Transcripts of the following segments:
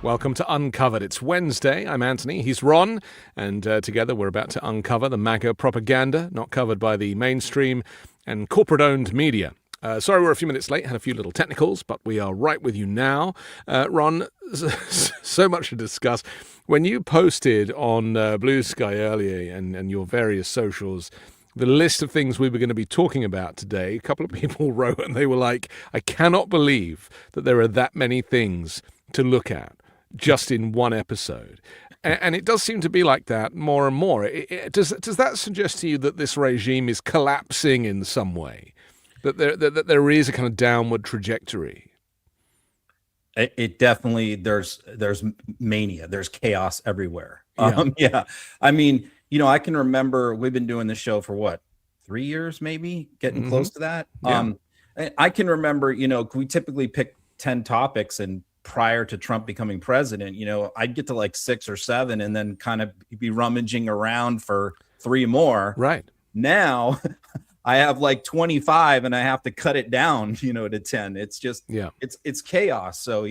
Welcome to Uncovered. It's Wednesday. I'm Anthony. He's Ron. And together we're about to uncover the MAGA propaganda not covered by the mainstream and corporate-owned media. Sorry we're a few minutes late. Had a few little technicals, but we are right with you now. Ron, so much to discuss. When you posted on Blue Sky earlier and your various socials the list of things we were going to be talking about today, a couple of people wrote and they were like, I cannot believe that there are that many things to look at just in one episode. And it does seem to be like that more and more. Does that suggest to you that this regime is collapsing in some way? That there is a kind of downward trajectory? It definitely, there's mania, there's chaos everywhere. Yeah. I mean, I can remember we've been doing this show for what, 3 years, maybe getting close to that. Yeah. I can remember, we typically pick 10 topics, and prior to Trump becoming president, I'd get to like 6 or 7 and then kind of be rummaging around for 3 more. Right. Now I have like 25 and I have to cut it down, to 10. It's just, it's chaos. So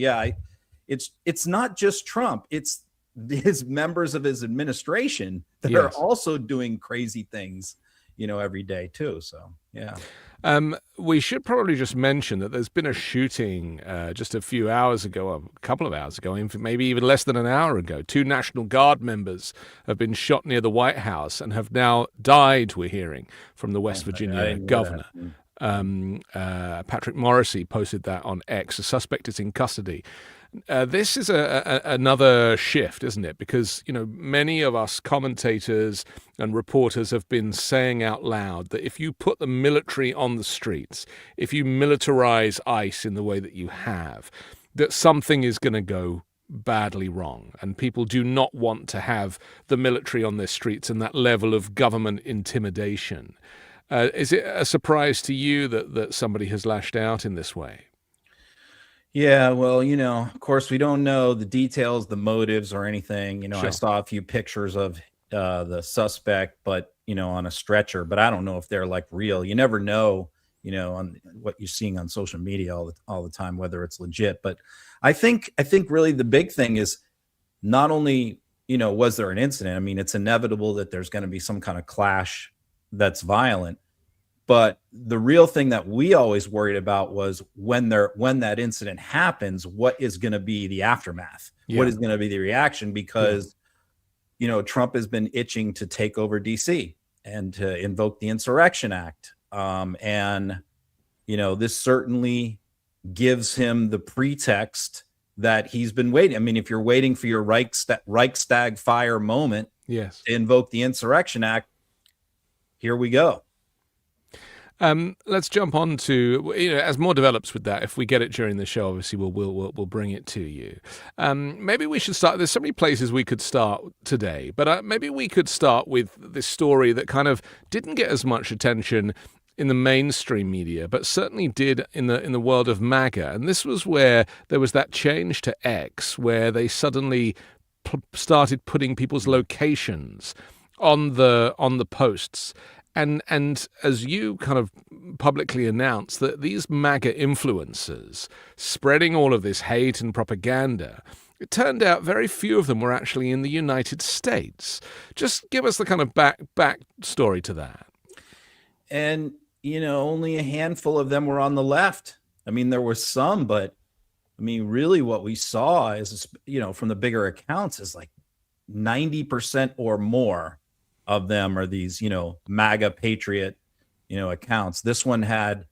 it's not just Trump. It's his members of his administration that are also doing crazy things, every day too. So, yeah. We should probably just mention that there's been a shooting just a few hours ago, a couple of hours ago, maybe even less than an hour ago. 2 National Guard members have been shot near the White House and have now died, we're hearing, from the West Virginia governor. Patrick Morrissey posted that on X. A suspect is in custody. This is another shift, isn't it? Because, many of us commentators and reporters have been saying out loud that if you put the military on the streets, if you militarize ICE in the way that you have, that something is going to go badly wrong. And people do not want to have the military on their streets and that level of government intimidation. Is it a surprise to you that somebody has lashed out in this way? Yeah, well, of course, we don't know the details, the motives or anything. Sure. I saw a few pictures of the suspect, but, on a stretcher, but I don't know if they're like real. You never know, on what you're seeing on social media all the time, whether it's legit. But I think really the big thing is not only, was there an incident? I mean, it's inevitable that there's going to be some kind of clash that's violent. But the real thing that we always worried about was when that incident happens, what is going to be the aftermath? Yeah. What is going to be the reaction? Because, Trump has been itching to take over DC and to invoke the Insurrection Act. This certainly gives him the pretext that he's been waiting. I mean, if you're waiting for your Reichstag fire moment to invoke the Insurrection Act, here we go. Let's jump on to, as more develops with that, if we get it during the show, obviously we'll bring it to you. Maybe we should start, there's so many places we could start today, but maybe we could start with this story that kind of didn't get as much attention in the mainstream media, but certainly did in the world of MAGA. And this was where there was that change to X, where they suddenly started putting people's locations on the posts. And as you kind of publicly announced, that these MAGA influencers spreading all of this hate and propaganda, it turned out very few of them were actually in the United States. Just give us the kind of back story to that. And, only a handful of them were on the left. I mean, there were some, but I mean, really what we saw is, from the bigger accounts is like 90% or more of them are these, MAGA patriot, accounts. This one had,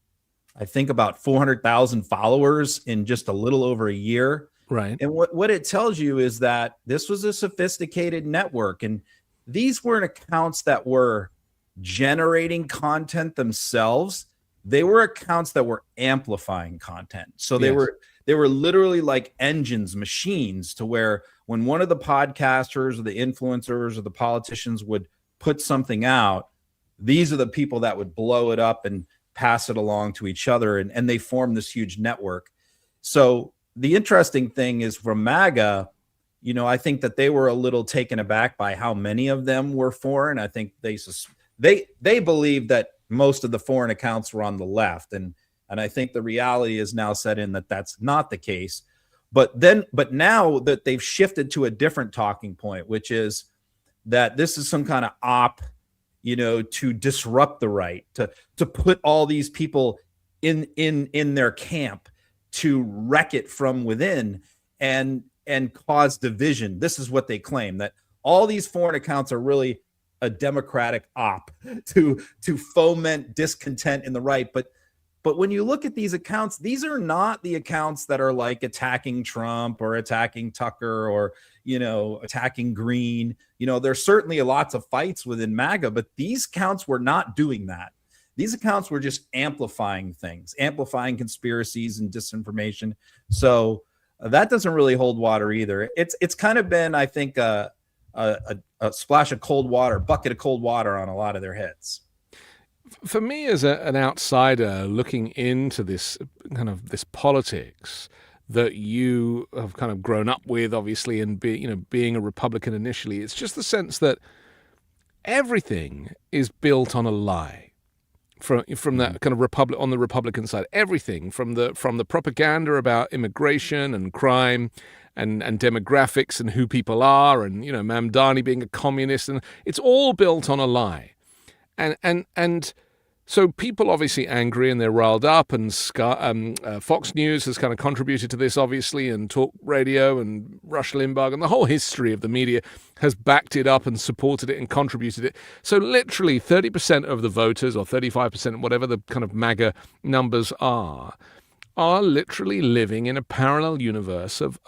I think, about 400,000 followers in just a little over a year. Right. And what it tells you is that this was a sophisticated network. And these weren't accounts that were generating content themselves. They were accounts that were amplifying content. So they were literally like engines, machines, to where when one of the podcasters or the influencers or the politicians would put something out, these are the people that would blow it up and pass it along to each other. And they form this huge network. So the interesting thing is, from MAGA, I think that they were a little taken aback by how many of them were foreign. I think they believe that most of the foreign accounts were on the left. And I think the reality is now set in that that's not the case. But now that they've shifted to a different talking point, which is that this is some kind of op, to disrupt the right, to put all these people in their camp, to wreck it from within and cause division. This is what they claim, that all these foreign accounts are really a Democratic op to foment discontent in the right. But when you look at these accounts, these are not the accounts that are like attacking Trump or attacking Tucker or, attacking Green. There's certainly lots of fights within MAGA, but these accounts were not doing that. These accounts were just amplifying things, amplifying conspiracies and disinformation. So that doesn't really hold water either. It's kind of been, I think, a splash of cold water, bucket of cold water on a lot of their heads. For me, as an outsider looking into this politics that you have kind of grown up with, obviously, and being a Republican initially, it's just the sense that everything is built on a lie. From that kind of on the Republican side, everything from the propaganda about immigration and crime and demographics and who people are, and Mamdani being a communist, and it's all built on a lie. And so people obviously angry and they're riled up, and Fox News has kind of contributed to this, obviously, and talk radio and Rush Limbaugh and the whole history of the media has backed it up and supported it and contributed it. So literally 30% of the voters, or 35%, whatever the kind of MAGA numbers are literally living in a parallel universe of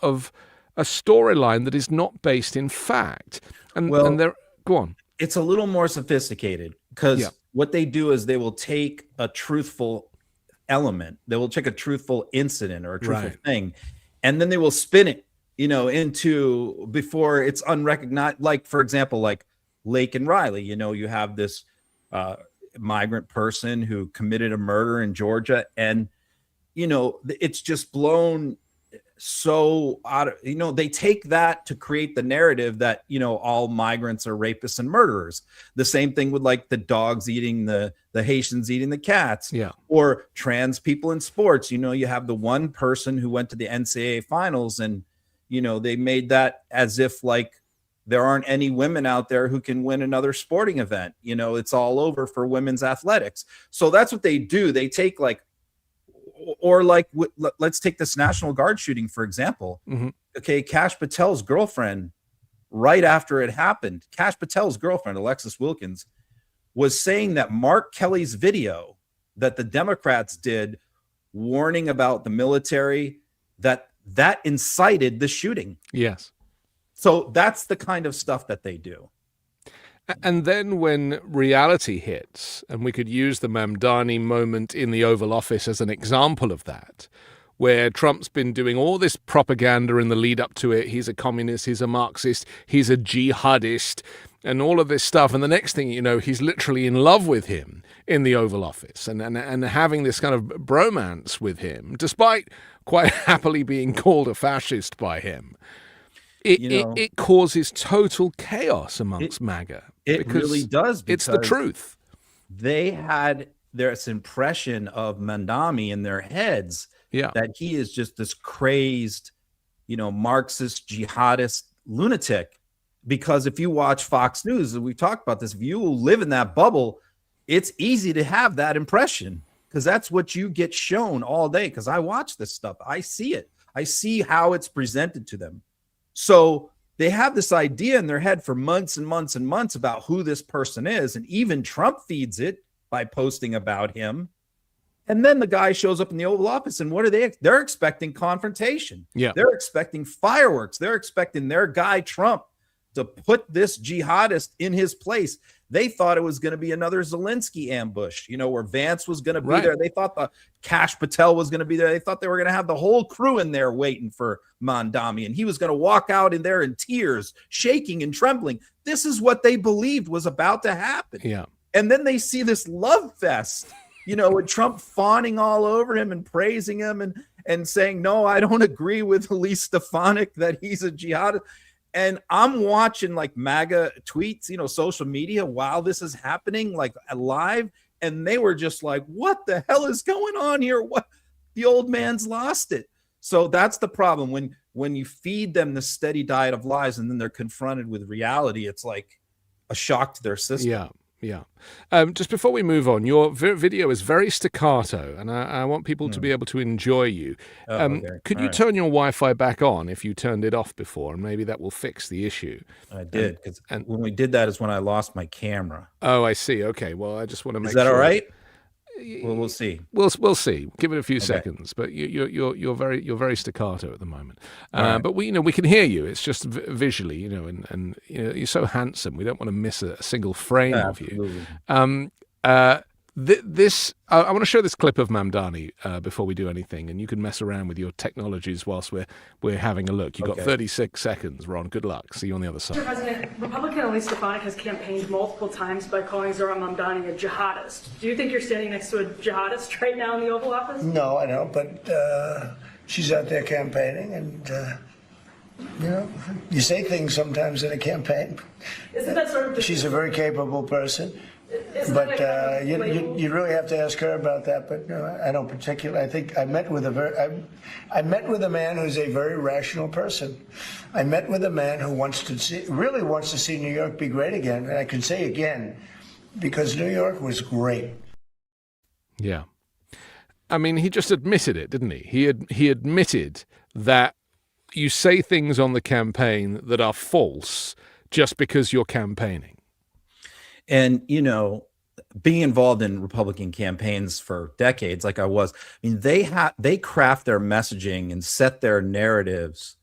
a storyline that is not based in fact. And they're, go on. It's a little more sophisticated, because what they do is they will take a truthful element, they will take a truthful incident or a truthful thing, and then they will spin it, into before it's unrecognized. Like, for example, like Lake and Riley, you have this migrant person who committed a murder in Georgia, and it's just blown so out of, they take that to create the narrative that, all migrants are rapists and murderers. The same thing with like the dogs eating the Haitians eating the cats, or trans people in sports. You have the one person who went to the NCAA finals, and, they made that as if like there aren't any women out there who can win another sporting event. It's all over for women's athletics. So that's what they do. They take like, or like, let's take this National Guard shooting, for example. Okay, Kash Patel's girlfriend, right after it happened, Kash Patel's girlfriend, Alexis Wilkins, was saying that Mark Kelly's video that the Democrats did warning about the military, that incited the shooting. Yes. So that's the kind of stuff that they do. And then when reality hits, and we could use the Mamdani moment in the Oval Office as an example of that, where Trump's been doing all this propaganda in the lead up to it. He's a communist, he's a Marxist, he's a jihadist, and all of this stuff. And the next thing you know, he's literally in love with him in the Oval Office and having this kind of bromance with him, despite quite happily being called a fascist by him. It causes total chaos amongst MAGA. It really does. It's the truth. They had this impression of Mamdani in their heads that he is just this crazed, Marxist, jihadist lunatic. Because if you watch Fox News, and we talked about this, if you live in that bubble, it's easy to have that impression, because that's what you get shown all day. Because I watch this stuff. I see it. I see how it's presented to them. So they have this idea in their head for months and months and months about who this person is. And even Trump feeds it by posting about him. And then the guy shows up in the Oval Office, and what are they? They're expecting confrontation. Yeah. They're expecting fireworks. They're expecting their guy Trump to put this jihadist in his place. They thought it was going to be another Zelensky ambush, where Vance was going to be there. They thought the Kash Patel was going to be there. They thought they were going to have the whole crew in there waiting for Mamdani, and he was going to walk out in there in tears, shaking and trembling. This is what they believed was about to happen. Yeah. And then they see this love fest, with Trump fawning all over him and praising him and saying, no, I don't agree with Elise Stefanik that he's a jihadist. And I'm watching like MAGA tweets, social media while this is happening, like live. And they were just like, what the hell is going on here? What? The old man's lost it. So that's the problem when you feed them the steady diet of lies and then they're confronted with reality. It's like a shock to their system. Yeah. Yeah. Just before we move on, your video is very staccato, and I want people to be able to enjoy you. Oh, okay. Could All you right. turn your Wi-Fi back on if you turned it off before, and maybe that will fix the issue? I did, because And when we did that is when I lost my camera. oh, I see. Okay. Well, I just want to Is make that sure. all right? Well, we'll see. We'll see. Give it a few Okay. seconds. But you're very staccato at the moment. Right. But we can hear you. It's just visually, and you're so handsome. We don't want to miss a single frame of you. Absolutely. I want to show this clip of Mamdani before we do anything, and you can mess around with your technologies whilst we're having a look. You've got 36 seconds, Ron. Good luck. See you on the other side. Mr. President, Republican Elise Stefanik has campaigned multiple times by calling Zohran Mamdani a jihadist. Do you think you're standing next to a jihadist right now in the Oval Office? No, I don't, but she's out there campaigning, and you say things sometimes in a campaign. Isn't that sort of She's a very capable person. But you really have to ask her about that. But I don't particularly. I think I met with I met with a man who's a very rational person. I met with a man who really wants to see New York be great again. And I can say again, because New York was great. Yeah, I mean, he just admitted it, didn't he? He admitted that you say things on the campaign that are false just because you're campaigning. And, being involved in Republican campaigns for decades, like I was, I mean, they craft their messaging and set their narratives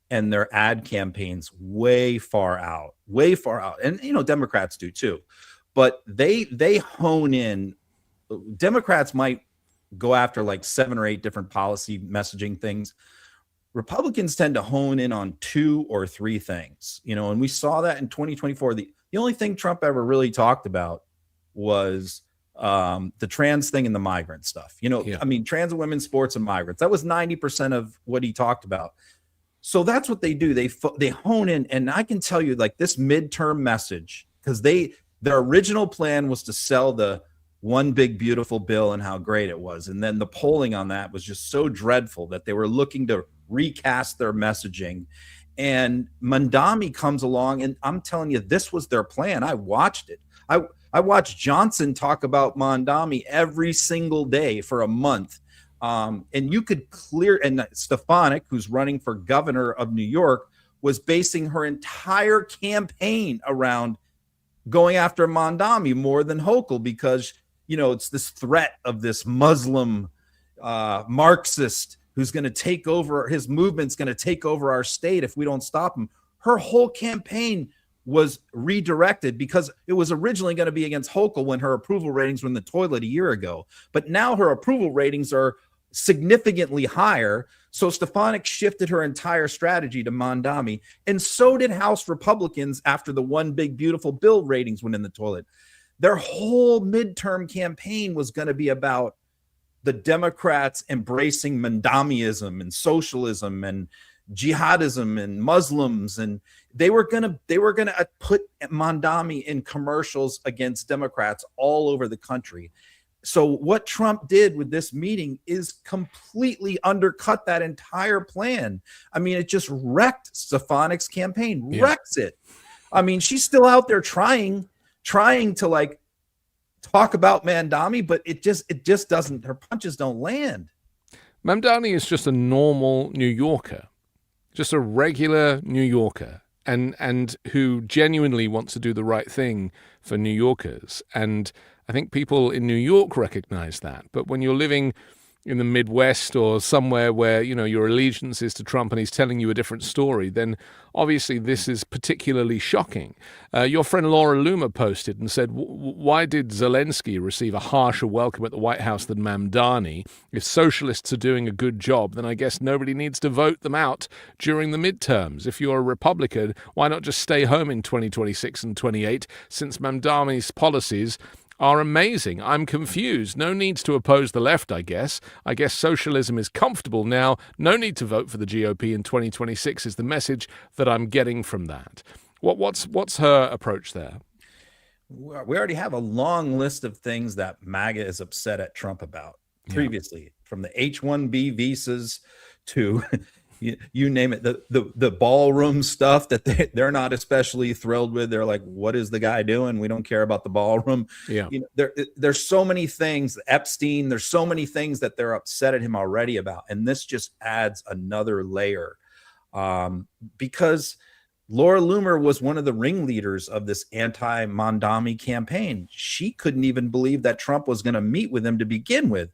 and their ad campaigns way far out. And, Democrats do too, but they hone in. Democrats might go after like 7 or 8 different policy messaging things. Republicans tend to hone in on 2 or 3 things, and we saw that in 2024. The only thing Trump ever really talked about was the trans thing and the migrant stuff. I mean, trans and women's sports and migrants. That was 90% of what he talked about. So that's what they do. They hone in, and I can tell you, like, this midterm message, because their original plan was to sell the one big beautiful bill and how great it was, and then the polling on that was just so dreadful that they were looking to recast their messaging. And Mamdani comes along, and I'm telling you, this was their plan. I watched it. I watched Johnson talk about Mamdani every single day for a month. And you could and Stefanik, who's running for governor of New York, was basing her entire campaign around going after Mamdani more than Hochul, because, it's this threat of this Muslim Marxist who's going to take over, his movement's going to take over our state if we don't stop him. Her whole campaign was redirected because it was originally going to be against Hochul when her approval ratings were in the toilet a year ago. But now her approval ratings are significantly higher. So Stefanik shifted her entire strategy to Mamdani. And so did House Republicans after the one big beautiful bill ratings went in the toilet. Their whole midterm campaign was going to be about the Democrats embracing Mamdaniism and socialism and jihadism and Muslims, and they were gonna put Mamdani in commercials against Democrats all over the country. So what Trump did with this meeting is completely undercut that entire plan. I mean, it just wrecked Stefanik's campaign, wrecks it. I mean, she's still out there trying to like talk about Mamdani, but it just doesn't, her punches don't land. Mamdani is just a normal New Yorker, just a regular New Yorker, and who genuinely wants to do the right thing for New Yorkers. And I think people in New York recognize that. But when you're living in the Midwest or somewhere where, your allegiance is to Trump and he's telling you a different story, then obviously this is particularly shocking. Your friend Laura Loomer posted and said, why did Zelensky receive a harsher welcome at the White House than Mamdani? If socialists are doing a good job, then I guess nobody needs to vote them out during the midterms. If you're a Republican, why not just stay home in 2026 and 28, since Mamdani's policies are amazing? I'm confused. No needs to oppose the left, I guess. I guess socialism is comfortable now. No need to vote for the GOP in 2026 is the message that I'm getting from that. What's her approach there? We already have a long list of things that MAGA is upset at Trump about previously, from the H-1B visas to you name it, the ballroom stuff that they're not especially thrilled with. They're like, what is the guy doing? We don't care about the ballroom. Yeah. There's so many things. Epstein, there's so many things that they're upset at him already about. And this just adds another layer, because Laura Loomer was one of the ringleaders of this anti-Mondami campaign. She couldn't even believe that Trump was going to meet with him to begin with.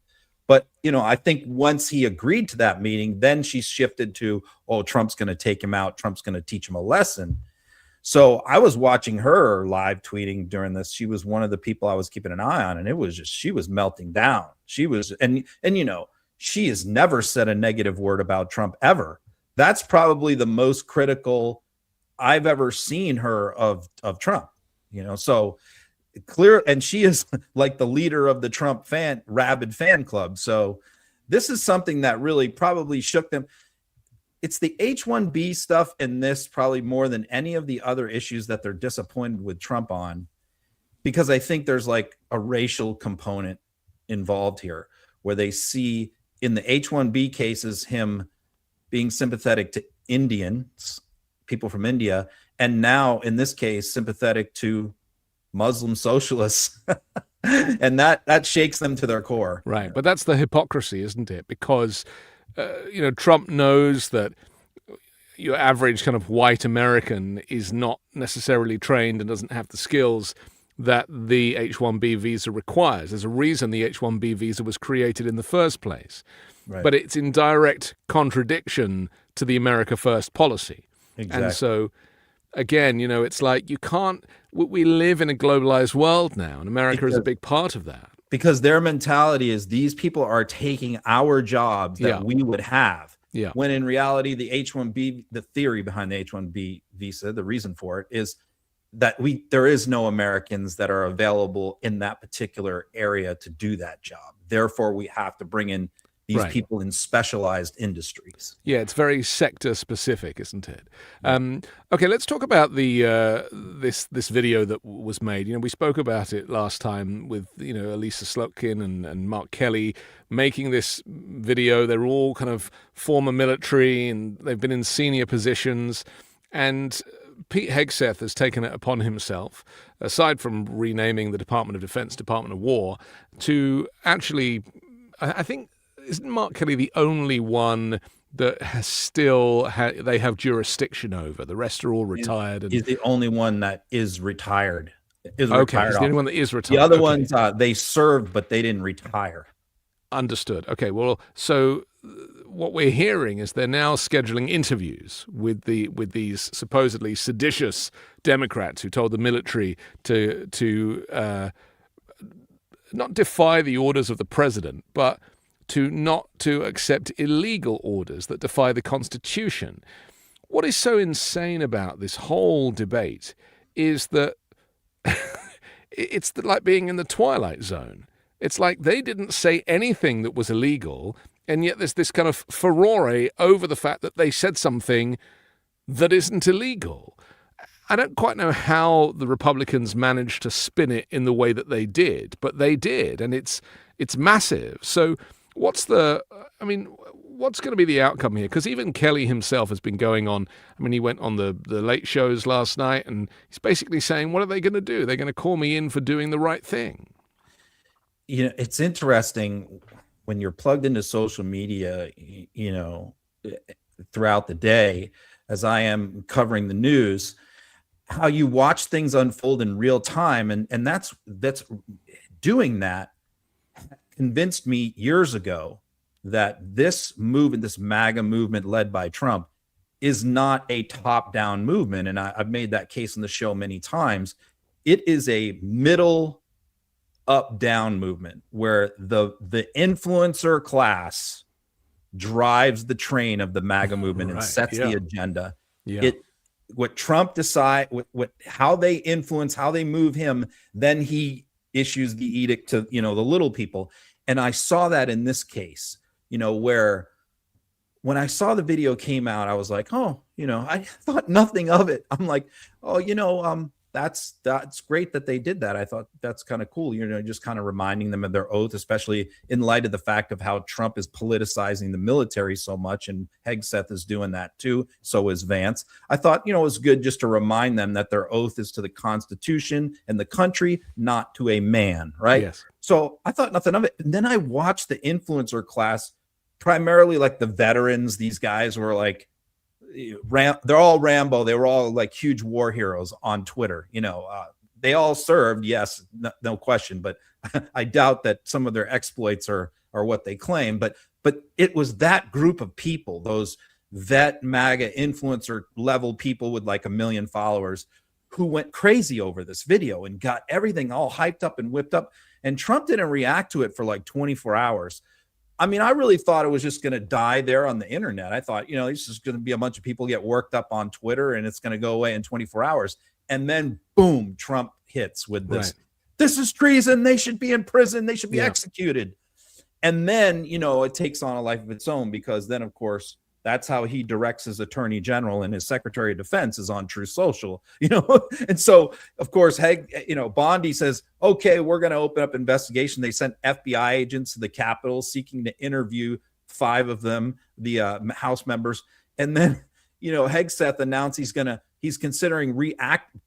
But, I think once he agreed to that meeting, then she shifted to, oh, Trump's going to take him out. Trump's going to teach him a lesson. So I was watching her live tweeting during this. She was one of the people I was keeping an eye on. And it was just, she was melting down. She was, and she has never said a negative word about Trump ever. That's probably the most critical I've ever seen her of Trump, so clear. And she is like the leader of the Trump rabid fan club. So this is something that really probably shook them. It's the H-1B stuff in this probably more than any of the other issues that they're disappointed with Trump on, because I think there's like a racial component involved here where they see in the H-1B cases him being sympathetic to Indians, people from India, and now in this case sympathetic to Muslim socialists. And that shakes them to their core. Right. But that's the hypocrisy, isn't it? Because Trump knows that your average kind of white American is not necessarily trained and doesn't have the skills that the H-1B visa requires. There's a reason the H-1B visa was created in the first place. Right. But it's in direct contradiction to the America First policy. Exactly. And so, again, it's like you can't. We live in a globalized world now, and America is a big part of that. Because their mentality is these people are taking our jobs that we would have. Yeah. When in reality, the H-1B, the theory behind the H-1B visa, the reason for it is that there is no Americans that are available in that particular area to do that job. Therefore, we have to bring in these people in specialized industries. Yeah, it's very sector specific, isn't it? Okay, let's talk about the this video that was made. We spoke about it last time with Elisa Slotkin and Mark Kelly making this video. They're all kind of former military and they've been in senior positions. And Pete Hegseth has taken it upon himself, aside from renaming the Department of Defense Department of War, to actually, I think. Isn't Mark Kelly the only one that has they have jurisdiction over? The rest are all retired. He's the only one that is retired. He's the only one that is retired. The other ones, they served, but they didn't retire. Understood. Okay, well, so what we're hearing is they're now scheduling interviews with these supposedly seditious Democrats who told the military to not defy the orders of the president, but not to accept illegal orders that defy the Constitution. What is so insane about this whole debate is that it's like being in the Twilight Zone. It's like they didn't say anything that was illegal, and yet there's this kind of furore over the fact that they said something that isn't illegal. I don't quite know how the Republicans managed to spin it in the way that they did, but they did, and it's massive. So what's going to be the outcome here? Because even Kelly himself has been going on. He went on the late shows last night, and he's basically saying, what are they going to do? They're going to call me in for doing the right thing. It's interesting when you're plugged into social media, throughout the day, as I am covering the news, how you watch things unfold in real time. And that's doing that convinced me years ago that this movement, this MAGA movement led by Trump, is not a top-down movement. And I've made that case on the show many times. It is a middle up-down movement where the influencer class drives the train of the MAGA movement and sets the agenda. Yeah. What Trump decide, how they influence, how they move him, then he issues the edict to the little people. And I saw that in this case, where when I saw the video came out, I was like, I thought nothing of it. I'm like, that that's great that they did that. I thought that's kind of cool, just kind of reminding them of their oath, especially in light of the fact of how Trump is politicizing the military so much, and Hegseth is doing that too. So is Vance. I thought, it was good just to remind them that their oath is to the Constitution and the country, not to a man, right? Yes. So I thought nothing of it. And then I watched the influencer class, primarily like the veterans. These guys were like, they're all Rambo. They were all like huge war heroes on Twitter. They all served, yes, no question. But I doubt that some of their exploits are what they claim. But it was that group of people, those vet MAGA influencer level people with like 1 million followers, who went crazy over this video and got everything all hyped up and whipped up. And Trump didn't react to it for like 24 hours. I mean, I really thought it was just going to die there on the internet. I thought, this is going to be a bunch of people get worked up on Twitter and it's going to go away in 24 hours. And then, boom, Trump hits with this. Right. This is treason. They should be in prison. They should be executed. And then, it takes on a life of its own, because then, of course, that's how he directs his attorney general, and his secretary of defense is on Truth Social, And so, of course, Bondi says, okay, we're going to open up investigation. They sent FBI agents to the Capitol seeking to interview 5 of them, the House members. And then, Hegseth announced he's considering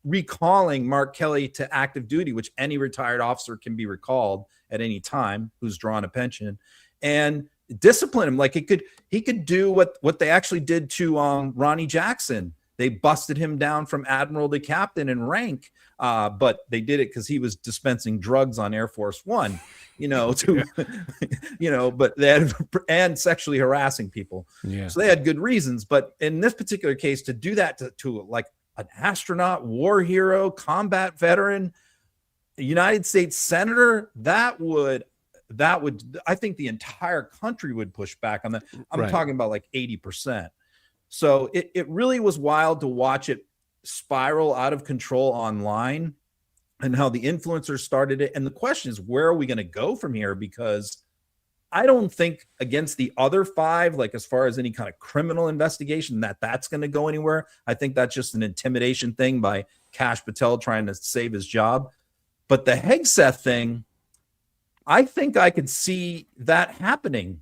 recalling Mark Kelly to active duty, which any retired officer can be recalled at any time who's drawn a pension, and discipline him. Like he could do what they actually did to Ronnie Jackson. They busted him down from admiral to captain in rank, but they did it because he was dispensing drugs on Air Force One, but they had, and sexually harassing people. Yeah. So they had good reasons. But in this particular case, to do that to like an astronaut, war hero, combat veteran, United States senator, that would, I think the entire country would push back on that. I'm talking about like 80%. So it really was wild to watch it spiral out of control online, and how the influencers started it. And the question is, where are we going to go from here? Because I don't think against the other 5, like as far as any kind of criminal investigation, that's going to go anywhere. I think that's just an intimidation thing by Kash Patel trying to save his job. But the Hegseth thing, I think I could see that happening,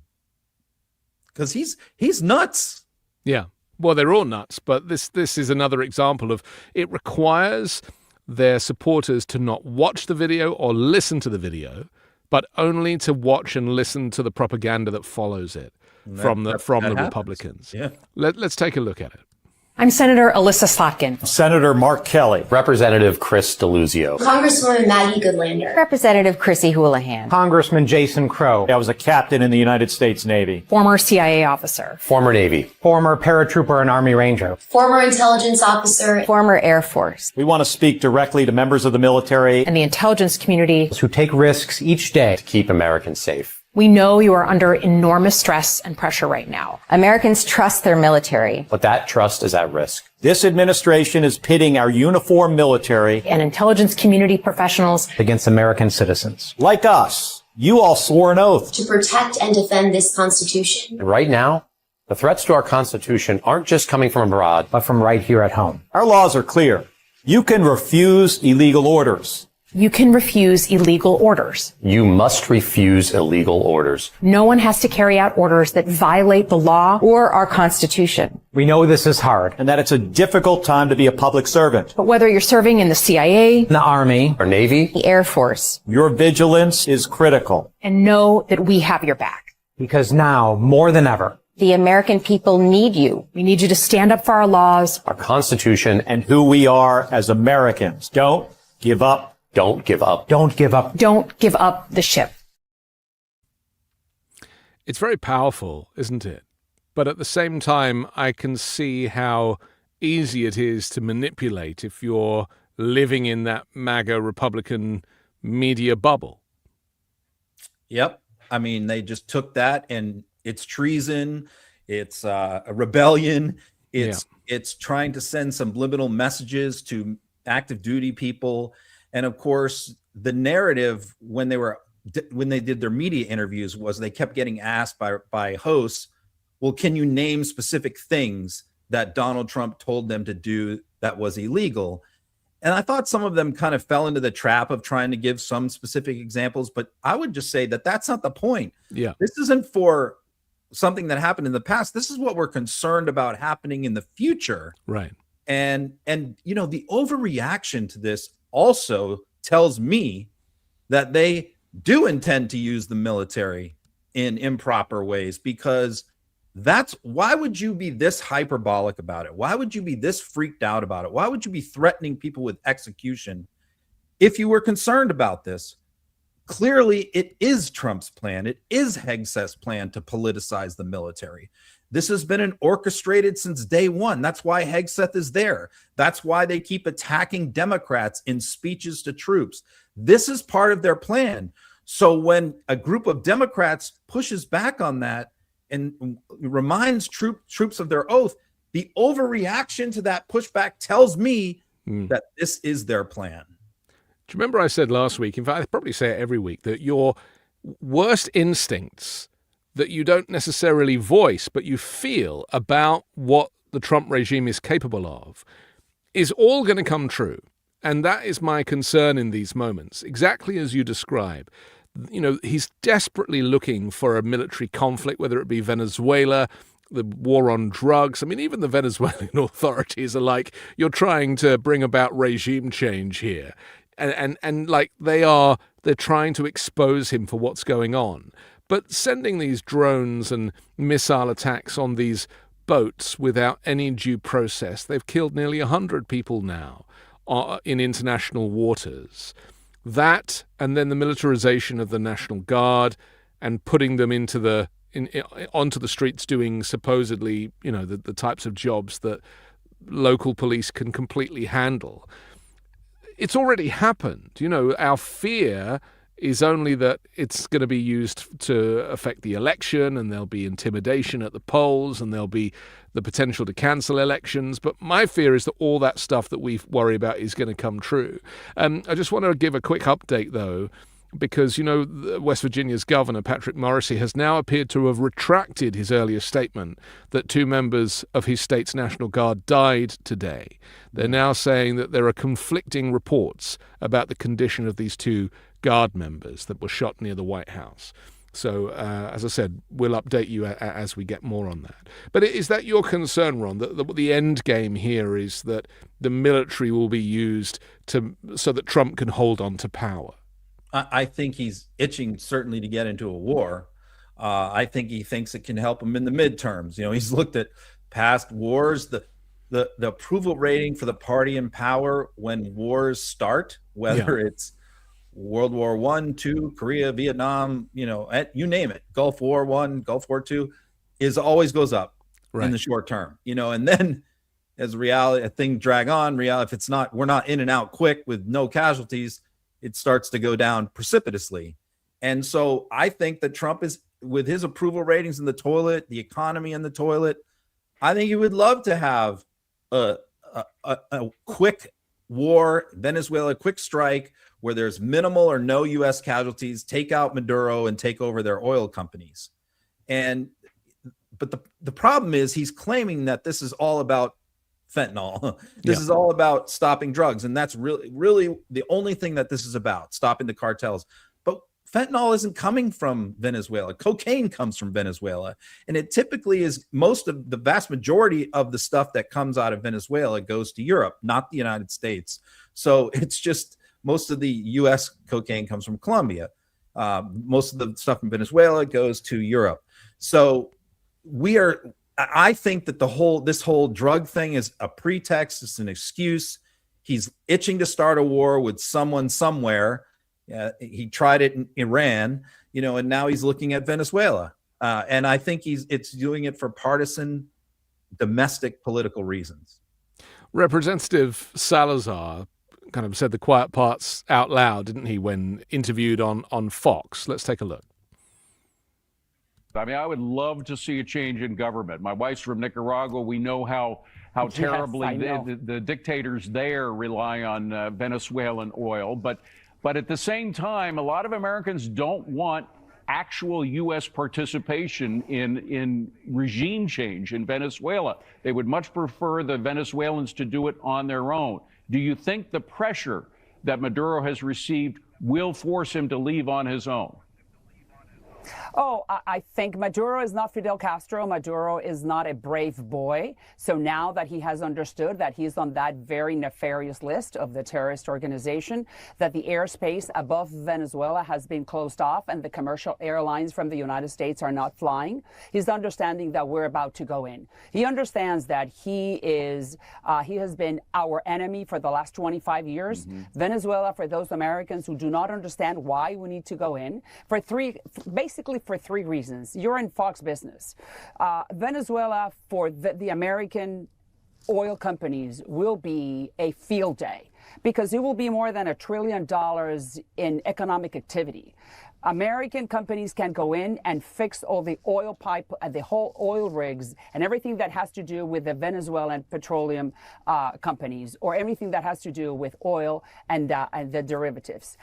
because he's nuts. Yeah. Well, they're all nuts, but this is another example of, it requires their supporters to not watch the video or listen to the video, but only to watch and listen to the propaganda that follows it from the Republicans. Yeah. Let's take a look at it. I'm Senator Alyssa Slotkin. Senator Mark Kelly. Representative Chris Deluzio. Congresswoman Maggie Goodlander. Representative Chrissy Houlihan. Congressman Jason Crow. I was a captain in the United States Navy. Former CIA officer. Former Navy. Former paratrooper and Army Ranger. Former intelligence officer. Former Air Force. We want to speak directly to members of the military and the intelligence community who take risks each day to keep Americans safe. We know you are under enormous stress and pressure right now. Americans trust their military, but that trust is at risk. This administration is pitting our uniformed military and intelligence community professionals against American citizens. Like us. You all swore an oath to protect and defend this Constitution. And right now, the threats to our Constitution aren't just coming from abroad, but from right here at home. Our laws are clear. You can refuse illegal orders. You can refuse illegal orders. You must refuse illegal orders. No one has to carry out orders that violate the law or our Constitution. We know this is hard, and that it's a difficult time to be a public servant. But whether you're serving in the CIA, the Army, or Navy, the Air Force, your vigilance is critical. And know that we have your back. Because now, more than ever, the American people need you. We need you to stand up for our laws, our Constitution, and who we are as Americans. Don't give up. Don't give up. Don't give up. Don't give up the ship. It's very powerful, isn't it? But at the same time, I can see how easy it is to manipulate if you're living in that MAGA Republican media bubble. Yep. I mean, they just took that, and it's treason. It's a rebellion. It's trying to send subliminal messages to active duty people. And of course, the narrative when they did their media interviews was they kept getting asked by hosts, well, can you name specific things that Donald Trump told them to do that was illegal? And I thought some of them kind of fell into the trap of trying to give some specific examples, but I would just say that that's not the point. Yeah. This isn't for something that happened in the past. This is what we're concerned about happening in the future. Right. And you know, the overreaction to this also tells me that they do intend to use the military in improper ways, because that's why would you be this hyperbolic about it? Why would you be this freaked out about it? Why would you be threatening people with execution if you were concerned about this? Clearly, it is Trump's plan. It is Hegseth's plan to politicize the military. This has been orchestrated since day one. That's why Hegseth is there. That's why they keep attacking Democrats in speeches to troops. This is part of their plan. So when a group of Democrats pushes back on that and reminds troops of their oath, the overreaction to that pushback tells me that this is their plan. Do you remember I said last week, in fact, I probably say it every week, that your worst instincts that you don't necessarily voice, but you feel about what the Trump regime is capable of, is all going to come true. And that is my concern in these moments, exactly as you describe. You know, he's desperately looking for a military conflict, whether it be Venezuela, the war on drugs. I mean, even the Venezuelan authorities are like, you're trying to bring about regime change here. And like they're trying to expose him for what's going on. But sending these drones and missile attacks on these boats without any due process, they've killed nearly 100 people now in international waters. That, and then the militarization of the National Guard and putting them onto the streets doing supposedly, you know, the types of jobs that local police can completely handle. It's already happened. You know, our fear is only that it's going to be used to affect the election, and there'll be intimidation at the polls, and there'll be the potential to cancel elections. But my fear is that all that stuff that we worry about is going to come true. I just want to give a quick update, though, because, you know, West Virginia's governor, Patrick Morrisey, has now appeared to have retracted his earlier statement that 2 members of his state's National Guard died today. They're now saying that there are conflicting reports about the condition of these 2 Guard members that were shot near the White House. So, as I said, we'll update you as we get more on that. But is that your concern, Ron, that the end game here is that the military will be used so that Trump can hold on to power? I think he's itching certainly to get into a war. I think he thinks it can help him in the midterms. You know, he's looked at past wars, the approval rating for the party in power when wars start, whether it's World War I, II, Korea, Vietnam, you know, you name it, Gulf War I, Gulf War II, always goes up in the short term, you know, and then as things drag on, if it's not, we're not in and out quick with no casualties, it starts to go down precipitously. And so I think that Trump is, with his approval ratings in the toilet, the economy in the toilet, I think he would love to have a quick war, Venezuela, quick strike, where there's minimal or no U.S. casualties, take out Maduro and take over their oil companies. But the problem is he's claiming that this is all about fentanyl. This is all about stopping drugs. And that's really the only thing that this is about, stopping the cartels. But fentanyl isn't coming from Venezuela. Cocaine comes from Venezuela. And it typically is the vast majority of the stuff that comes out of Venezuela goes to Europe, not the United States. So it's just most of the U.S. cocaine comes from Colombia. Most of the stuff in Venezuela goes to Europe. So I think that this whole drug thing is a pretext. It's an excuse. He's itching to start a war with someone somewhere. He tried it in Iran, you know, and now he's looking at Venezuela. And I think it's doing it for partisan, domestic political reasons. Representative Salazar kind of said the quiet parts out loud, didn't he, when interviewed on Fox? Let's take a look. I mean, I would love to see a change in government. My wife's from Nicaragua. We know how terribly the dictators there rely on Venezuelan oil. But at the same time, a lot of Americans don't want actual U.S. participation in regime change in Venezuela. They would much prefer the Venezuelans to do it on their own. Do you think the pressure that Maduro has received will force him to leave on his own? Oh, I think Maduro is not Fidel Castro. Maduro is not a brave boy. So now that he has understood that he's on that very nefarious list of the terrorist organization, that the airspace above Venezuela has been closed off and the commercial airlines from the United States are not flying, he's understanding that we're about to go in. He understands that he has been our enemy for the last 25 years. Venezuela, for those Americans who do not understand why we need to go in, basically for three reasons. You're in Fox Business. Venezuela, for the American oil companies, will be a field day because it will be more than $1 trillion in economic activity. American companies can go in and fix all the oil pipe, the whole oil rigs, and everything that has to do with the Venezuelan petroleum companies, or anything that has to do with oil and the derivatives.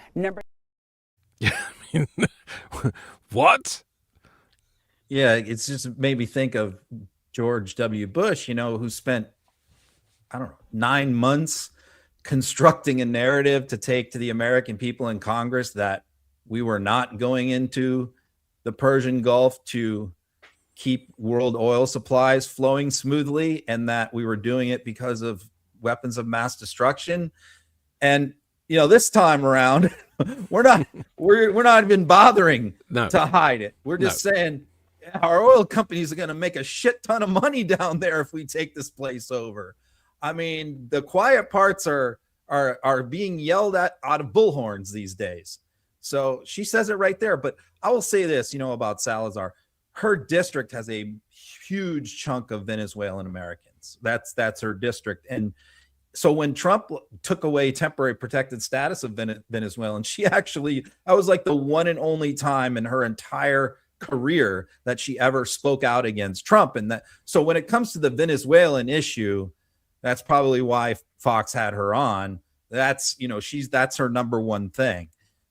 What? Yeah, it's just made me think of George W. Bush, who spent, 9 months constructing a narrative to take to the American people in Congress that we were not going into the Persian Gulf to keep world oil supplies flowing smoothly, and that we were doing it because of weapons of mass destruction. And this time around, we're not even bothering to hide it. We're just saying our oil companies are going to make a shit ton of money down there if we take this place over. I mean, the quiet parts are being yelled at out of bullhorns these days. So she says it right there. But I will say this, about Salazar. Her district has a huge chunk of Venezuelan Americans. That's her district. And so when Trump took away temporary protected status of Venezuelan, that was like the one and only time in her entire career that she ever spoke out against Trump. And so when it comes to the Venezuelan issue, that's probably why Fox had her on. That's her number one thing.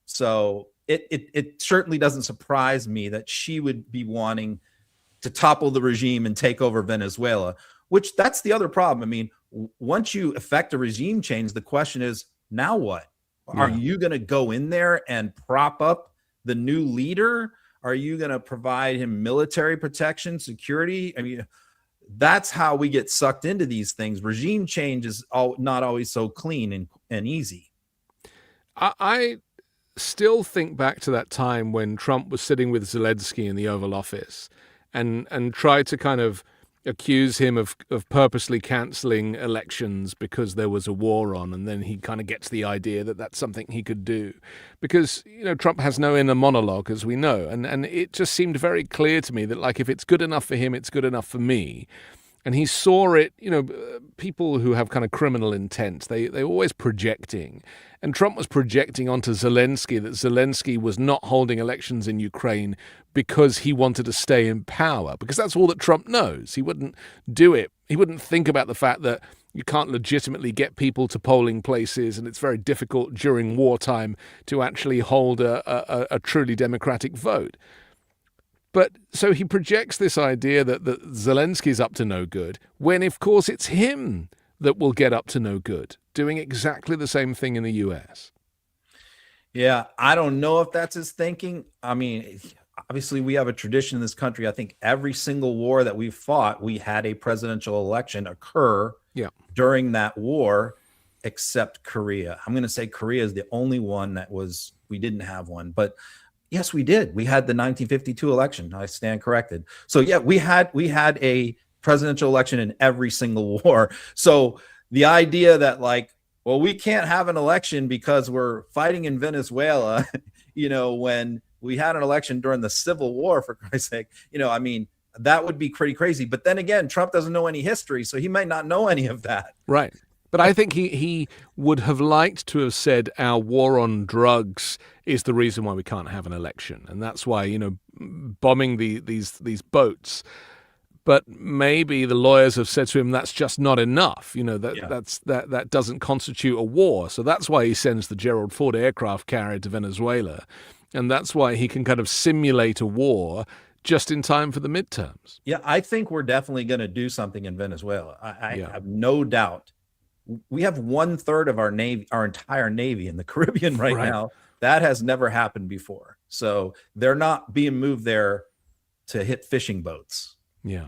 So it certainly doesn't surprise me that she would be wanting to topple the regime and take over Venezuela, which that's the other problem. I mean, once you effect a regime change, the question is, now what? Yeah. Are you going to go in there and prop up the new leader? Are you going to provide him military protection, security? I mean, that's how we get sucked into these things. Regime change is not always so clean and easy. I still think back to that time when Trump was sitting with Zelensky in the Oval Office and tried to kind of accuse him of purposely cancelling elections because there was a war on, and then he kind of gets the idea that that's something he could do because Trump has no inner monologue, as we know, and it just seemed very clear to me that, like, if it's good enough for him, it's good enough for me. And he saw it, people who have kind of criminal intent, they're always projecting. And Trump was projecting onto Zelensky that Zelensky was not holding elections in Ukraine because he wanted to stay in power, because that's all that Trump knows. He wouldn't do it. He wouldn't think about the fact that you can't legitimately get people to polling places, and it's very difficult during wartime to actually hold a truly democratic vote. But so he projects this idea that Zelensky's up to no good, when, of course, it's him that will get up to no good, doing exactly the same thing in the U.S. Yeah, I don't know if that's his thinking. I mean, obviously, we have a tradition in this country. I think every single war that we've fought, we had a presidential election occur during that war, except Korea. I'm going to say Korea is the only one we didn't have one. But yes, we did. We had the 1952 election. I stand corrected. So yeah, we had a presidential election in every single war. So the idea that, like, well, we can't have an election because we're fighting in Venezuela, when we had an election during the Civil War, for Christ's sake, I mean, that would be pretty crazy. But then again, Trump doesn't know any history, so he might not know any of that. Right. But I think he would have liked to have said our war on drugs is the reason why we can't have an election. And that's why, bombing these boats. But maybe the lawyers have said to him, that's just not enough. That doesn't constitute a war. So that's why he sends the Gerald Ford aircraft carrier to Venezuela. And that's why he can kind of simulate a war just in time for the midterms. Yeah, I think we're definitely going to do something in Venezuela. I have no doubt We have 1/3 of our Navy, our entire Navy in the Caribbean right now. That has never happened before. So they're not being moved there to hit fishing boats. Yeah.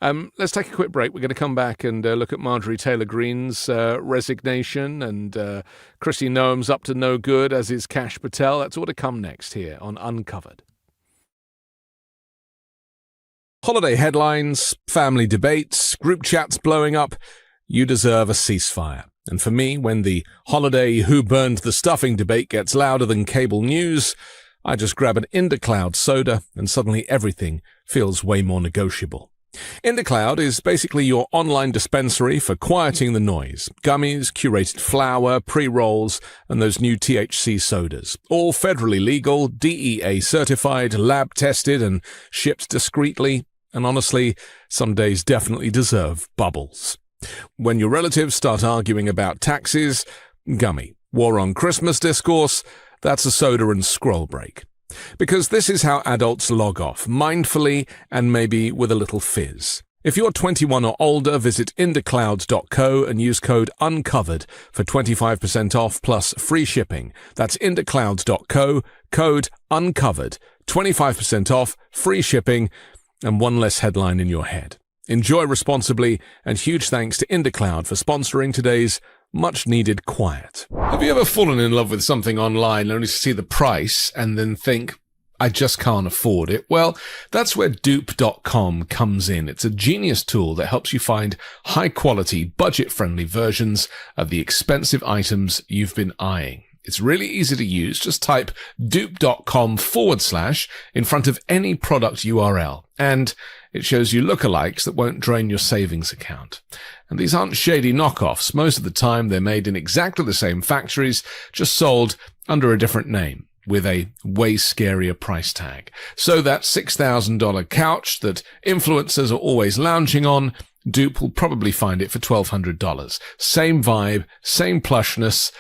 Let's take a quick break. We're going to come back and look at Marjorie Taylor Greene's resignation, and Chrissy Noam's up to no good, as is Kash Patel. That's all to come next here on Uncovered. Holiday headlines, family debates, group chats blowing up. You deserve a ceasefire. And for me, when the holiday who burned the stuffing debate gets louder than cable news, I just grab an IndaCloud soda and suddenly everything feels way more negotiable. IndaCloud is basically your online dispensary for quieting the noise. Gummies, curated flour, pre-rolls, and those new THC sodas. All federally legal, DEA certified, lab tested, and shipped discreetly. And honestly, some days definitely deserve bubbles. When your relatives start arguing about taxes, gummy. War on Christmas discourse, that's a soda and scroll break. Because this is how adults log off, mindfully and maybe with a little fizz. If you're 21 or older, visit indacloud.co and use code UNCOVERED for 25% off plus free shipping. That's indacloud.co, code UNCOVERED, 25% off, free shipping, and one less headline in your head. Enjoy responsibly, and huge thanks to IndaCloud for sponsoring today's much-needed quiet. Have you ever fallen in love with something online only to see the price and then think, I just can't afford it? Well, that's where dupe.com comes in. It's a genius tool that helps you find high-quality, budget-friendly versions of the expensive items you've been eyeing. It's really easy to use. Just type dupe.com / in front of any product URL, and it shows you lookalikes that won't drain your savings account. And these aren't shady knockoffs. Most of the time, they're made in exactly the same factories, just sold under a different name, with a way scarier price tag. So that $6,000 couch that influencers are always lounging on, Dupe will probably find it for $1,200. Same vibe, same plushness,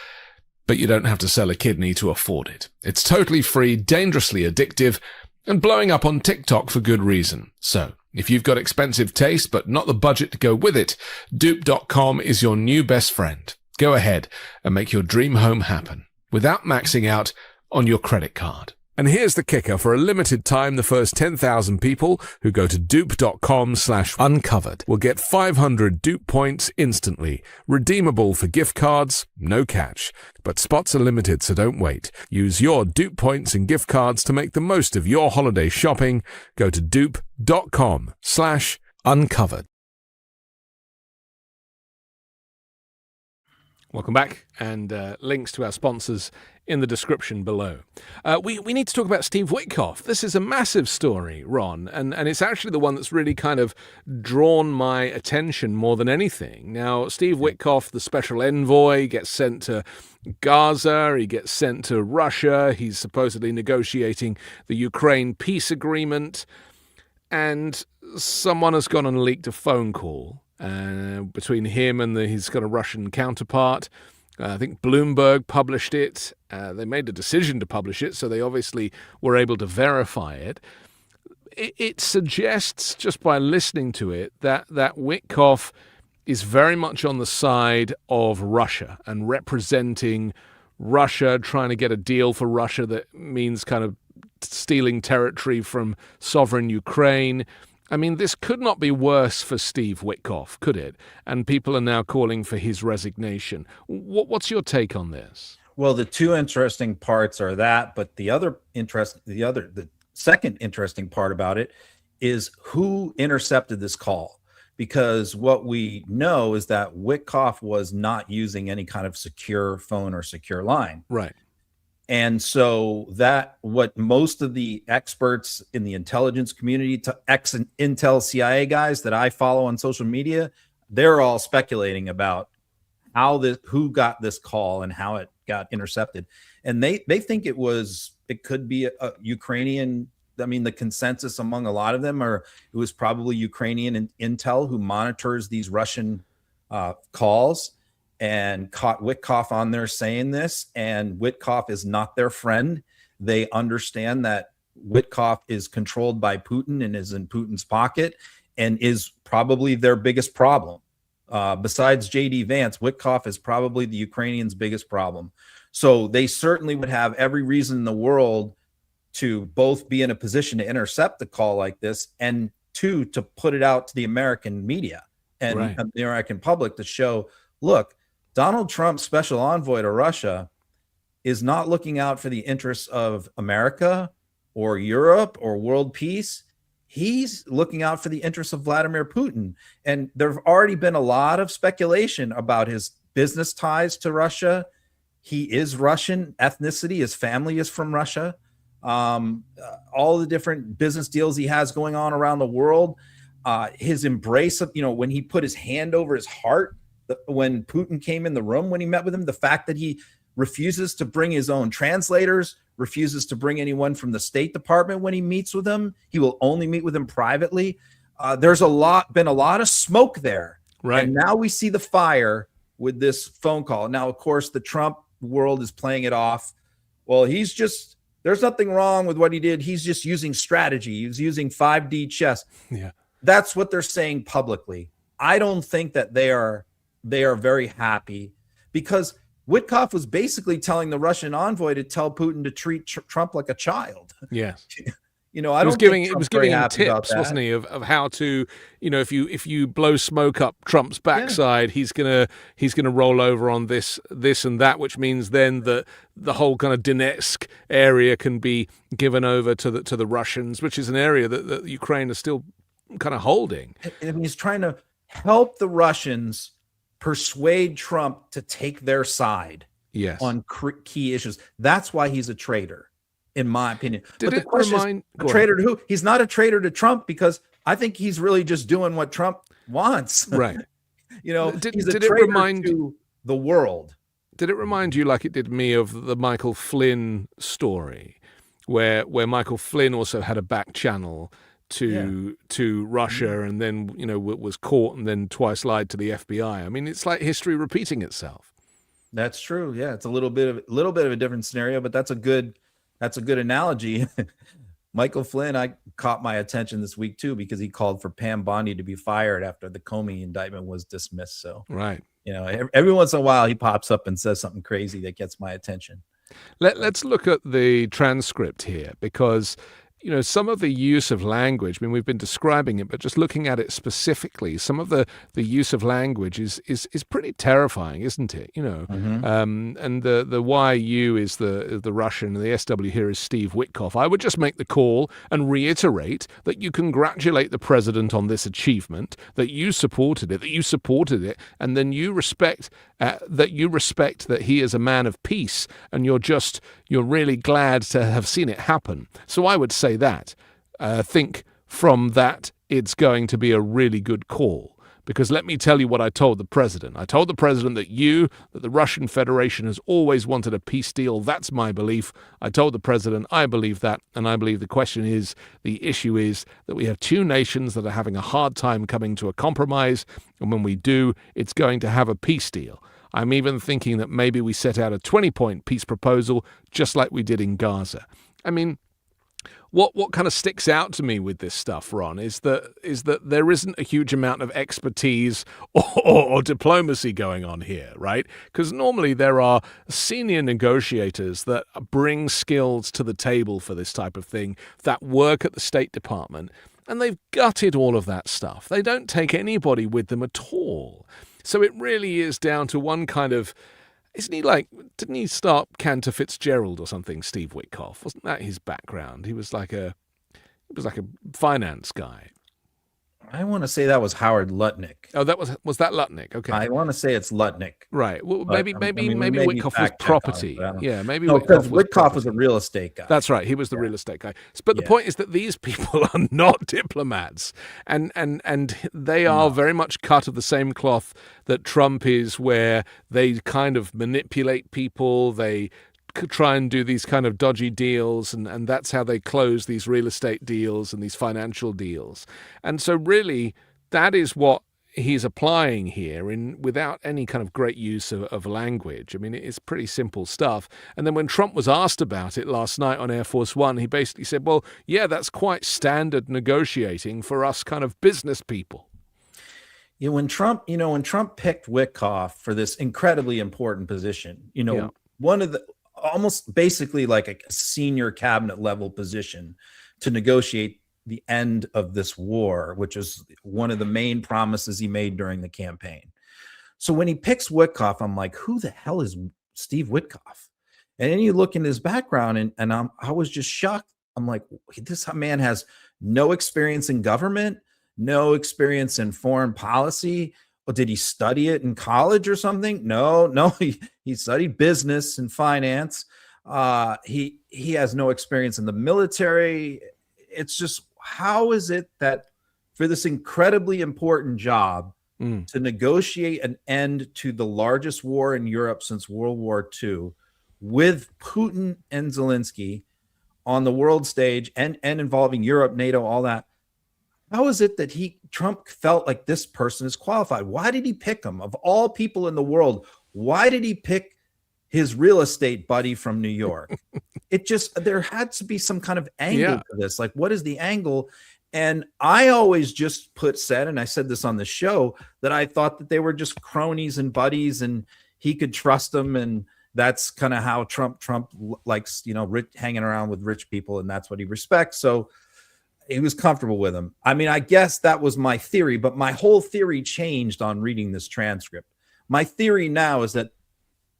but you don't have to sell a kidney to afford it. It's totally free, dangerously addictive, and blowing up on TikTok for good reason. So, if you've got expensive taste but not the budget to go with it, dupe.com is your new best friend. Go ahead and make your dream home happen without maxing out on your credit card. And here's the kicker. For a limited time, the first 10,000 people who go to dupe.com / uncovered will get 500 Dupe points instantly. Redeemable for gift cards, no catch. But spots are limited, so don't wait. Use your Dupe points and gift cards to make the most of your holiday shopping. Go to dupe.com / uncovered. Welcome back, and links to our sponsors in the description below. We need to talk about Steve Whitkoff. This is a massive story, Ron, and it's actually the one that's really kind of drawn my attention more than anything. Now, Steve Whitkoff, the special envoy, gets sent to Gaza, he gets sent to Russia, he's supposedly negotiating the Ukraine peace agreement, and someone has gone and leaked a phone call between him and his kind of Russian counterpart. I think Bloomberg published it. They made a decision to publish it, so they obviously were able to verify it. It suggests, just by listening to it, that Whitkoff is very much on the side of Russia and representing Russia, trying to get a deal for Russia that means kind of stealing territory from sovereign Ukraine. I mean, this could not be worse for Steve Whitkoff, could it? And people are now calling for his resignation. What's your take on this? Well, the two interesting parts are that, but the second interesting part about it is who intercepted this call. Because what we know is that Whitkoff was not using any kind of secure phone or secure line. Right. And so that what most of the experts in the intelligence community, ex-Intel CIA guys that I follow on social media, they're all speculating about who got this call and how it got intercepted. And they think it could be a Ukrainian. I mean, the consensus among a lot of them it was probably Ukrainian Intel who monitors these Russian calls, and caught Whitkoff on there saying this. And Whitkoff is not their friend. They understand that Whitkoff is controlled by Putin and is in Putin's pocket and is probably their biggest problem Besides J.D. Vance, Whitkoff is probably the Ukrainians' biggest problem. So they certainly would have every reason in the world to both be in a position to intercept a call like this, and two, to put it out to the American media and the American public to show, look, Donald Trump's special envoy to Russia is not looking out for the interests of America or Europe or world peace. He's looking out for the interests of Vladimir Putin. And there have already been a lot of speculation about his business ties to Russia. He is Russian ethnicity. His family is from Russia. All the different business deals he has going on around the world. His embrace of, when he put his hand over his heart when Putin came in the room, when he met with him, the fact that he refuses to bring his own translators, refuses to bring anyone from the State Department when he meets with him. He will only meet with him privately. There's been a lot of smoke there. Right. And now we see the fire with this phone call. Now, of course, the Trump world is playing it off. Well, there's nothing wrong with what he did. He's just using strategy. He's using 5D chess. Yeah. That's what they're saying publicly. I don't think that they are very happy, because Whitkoff was basically telling the Russian envoy to tell Putin to treat Trump like a child. Yes. I don't think it was Trump's giving very him happy about tips, that. wasn't he, of how to, if you blow smoke up Trump's backside, he's gonna roll over on this and that, which means then that the whole kind of Donetsk area can be given over to the Russians, which is an area that Ukraine is still kind of holding. And he's trying to help the Russians persuade Trump to take their side on key issues. That's why he's a traitor, in my opinion. Did but the it question remind- is, a traitor to who? He's not a traitor to Trump, because I think he's really just doing what Trump wants. Right. He's a did traitor it remind to the world. Did it remind you, like it did me, of the Michael Flynn story, where Michael Flynn also had a back channel to Russia, and then was caught and then twice lied to the FBI? I mean, it's like history repeating itself. That's true. Yeah, it's a little bit of a different scenario, but that's a good analogy. Michael Flynn, caught my attention this week too, because he called for Pam Bondi to be fired after the Comey indictment was dismissed. So right, every once in a while he pops up and says something crazy that gets my attention. Let's look at the transcript here, because some of the use of language, I mean, we've been describing it, but just looking at it specifically, some of the use of language is pretty terrifying, isn't it? And the YU is the Russian, and the SW here is Steve Whitkoff. I would just make the call and reiterate that you congratulate the president on this achievement, that you supported it, and then you respect that he is a man of peace, and you're really glad to have seen it happen. So I would say that. Think from that it's going to be a really good call, because let me tell you what I told the president. I told the president that the Russian Federation has always wanted a peace deal. That's my belief. I told the president I believe that, and I believe the issue is that we have two nations that are having a hard time coming to a compromise, and when we do, it's going to have a peace deal. I'm even thinking that maybe we set out a 20-point peace proposal, just like we did in Gaza. I mean, what kind of sticks out to me with this stuff, Ron, is that there isn't a huge amount of expertise or diplomacy going on here, right? Because normally there are senior negotiators that bring skills to the table for this type of thing, that work at the State Department, and they've gutted all of that stuff. They don't take anybody with them at all. So it really is down to one kind of, didn't he start Cantor Fitzgerald or something, Steve Whitkoff? Wasn't that his background? He was like a finance guy. I want to say that was Howard Lutnick. Oh, was that Lutnick? Okay. I want to say it's Lutnick. Right. Well, maybe Whitkoff was property. Yeah, maybe Whitkoff was a real estate guy. That's right. He was the real estate guy. But the point is that these people are not diplomats, and they are very much cut of the same cloth that Trump is, where they kind of manipulate people. They try and do these kind of dodgy deals, and that's how they close these real estate deals and these financial deals. And so really that is what he's applying here without any kind of great use of language. I mean, it's pretty simple stuff. And then when Trump was asked about it last night on Air Force One, he basically said, well, yeah, that's quite standard negotiating for us kind of business people. when Trump picked Whitkoff for this incredibly important position, one of the almost basically like a senior cabinet level position to negotiate the end of this war, which is one of the main promises he made during the campaign. So when he picks Whitkoff, I'm like, who the hell is Steve Whitkoff? And then you look in his background, and I was just shocked. I'm like, this man has no experience in government, no experience in foreign policy. Or did he study it in college or something? No, he studied business and finance. He has no experience in the military. It's just, how is it that for this incredibly important job to negotiate an end to the largest war in Europe since World War II with Putin and Zelensky on the world stage and involving Europe, NATO, all that, how is it that Trump felt like this person is qualified? Why did he pick him? Of all people in the world, why did he pick his real estate buddy from New York? There had to be some kind of angle to this. Like, what is the angle? And I always just said, and I said this on the show, that I thought that they were just cronies and buddies, and he could trust them. And that's kind of how Trump likes, hanging around with rich people, and that's what he respects. So he was comfortable with him. I mean, I guess that was my theory, but my whole theory changed on reading this transcript. My theory now is that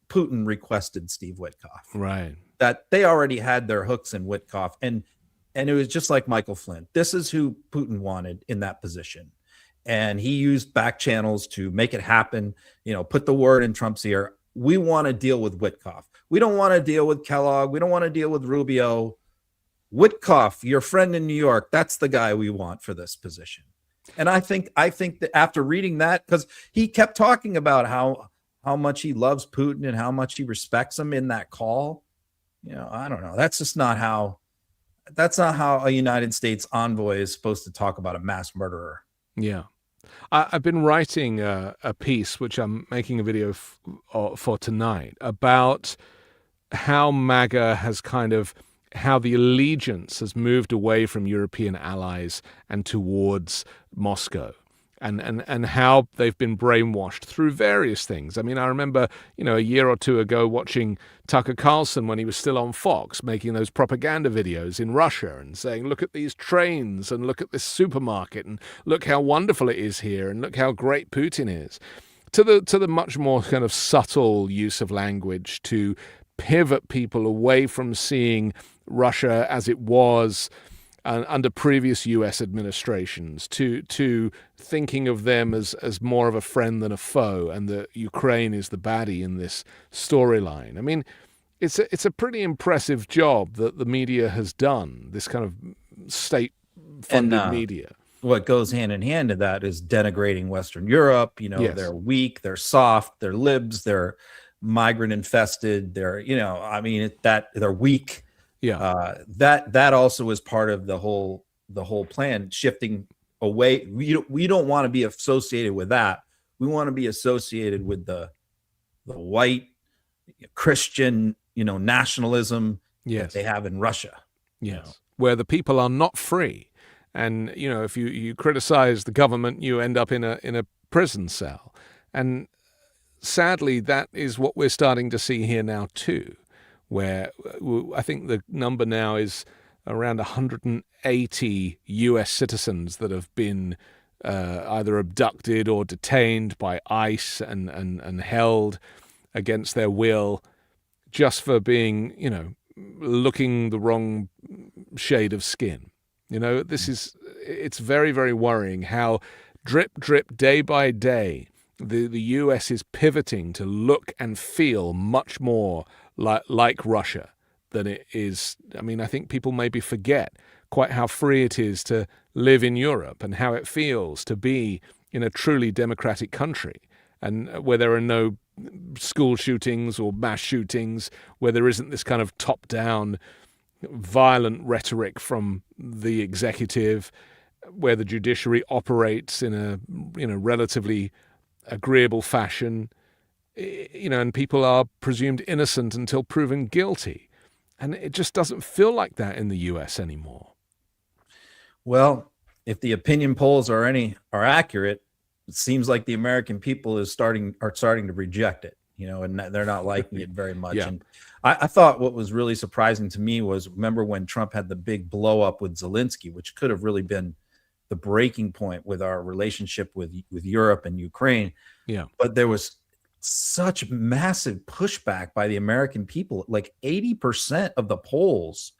Putin requested Steve Whitkoff. Right. That they already had their hooks in Whitkoff. And it was just like Michael Flynn. This is who Putin wanted in that position. And he used back channels to make it happen, put the word in Trump's ear. We want to deal with Whitkoff. We don't want to deal with Kellogg. We don't want to deal with Rubio. Whitkoff, your friend in New York, that's the guy we want for this position. And I think that after reading that, because he kept talking about how much he loves Putin and how much he respects him in that call, I don't know. That's not how a United States envoy is supposed to talk about a mass murderer. Yeah. I've been writing a piece, which I'm making a video for tonight, about how MAGA has how the allegiance has moved away from European allies and towards Moscow, and how they've been brainwashed through various things. I mean, I remember, a year or two ago watching Tucker Carlson when he was still on Fox, making those propaganda videos in Russia and saying, look at these trains and look at this supermarket and look how wonderful it is here and look how great Putin is. To the much more kind of subtle use of language to pivot people away from seeing Russia as it was under previous U.S. administrations to thinking of them as more of a friend than a foe, and that Ukraine is the baddie in this storyline. I mean, it's a pretty impressive job that the media has done, this kind of state-funded media. What goes hand in hand to that is denigrating Western Europe. Yes. They're weak, they're soft, they're libs, they're migrant infested, they're they're weak. Yeah. That also is part of the whole plan, shifting away. We don't want to be associated with that. We want to be associated with the white Christian, nationalism that they have in Russia. Yes. Where the people are not free. And, if you criticize the government, you end up in a prison cell. And sadly, that is what we're starting to see here now too, where I think the number now is around 180 U.S. citizens that have been either abducted or detained by ICE and held against their will just for being, looking the wrong shade of skin. It's very, very worrying how drip, drip, day by day, the U.S. is pivoting to look and feel much more like Russia than it is. I mean, I think people maybe forget quite how free it is to live in Europe and how it feels to be in a truly democratic country, and where there are no school shootings or mass shootings, where there isn't this kind of top-down violent rhetoric from the executive, where the judiciary operates in a relatively agreeable fashion, and people are presumed innocent until proven guilty. And it just doesn't feel like that in the US anymore. Well, if the opinion polls are accurate, it seems like the American people are starting to reject it, and they're not liking it very much. Yeah. And I thought what was really surprising to me was, remember when Trump had the big blow up with Zelensky, which could have really been the breaking point with our relationship with Europe and Ukraine. Yeah. But there was such massive pushback by the American people. Like 80% of the polls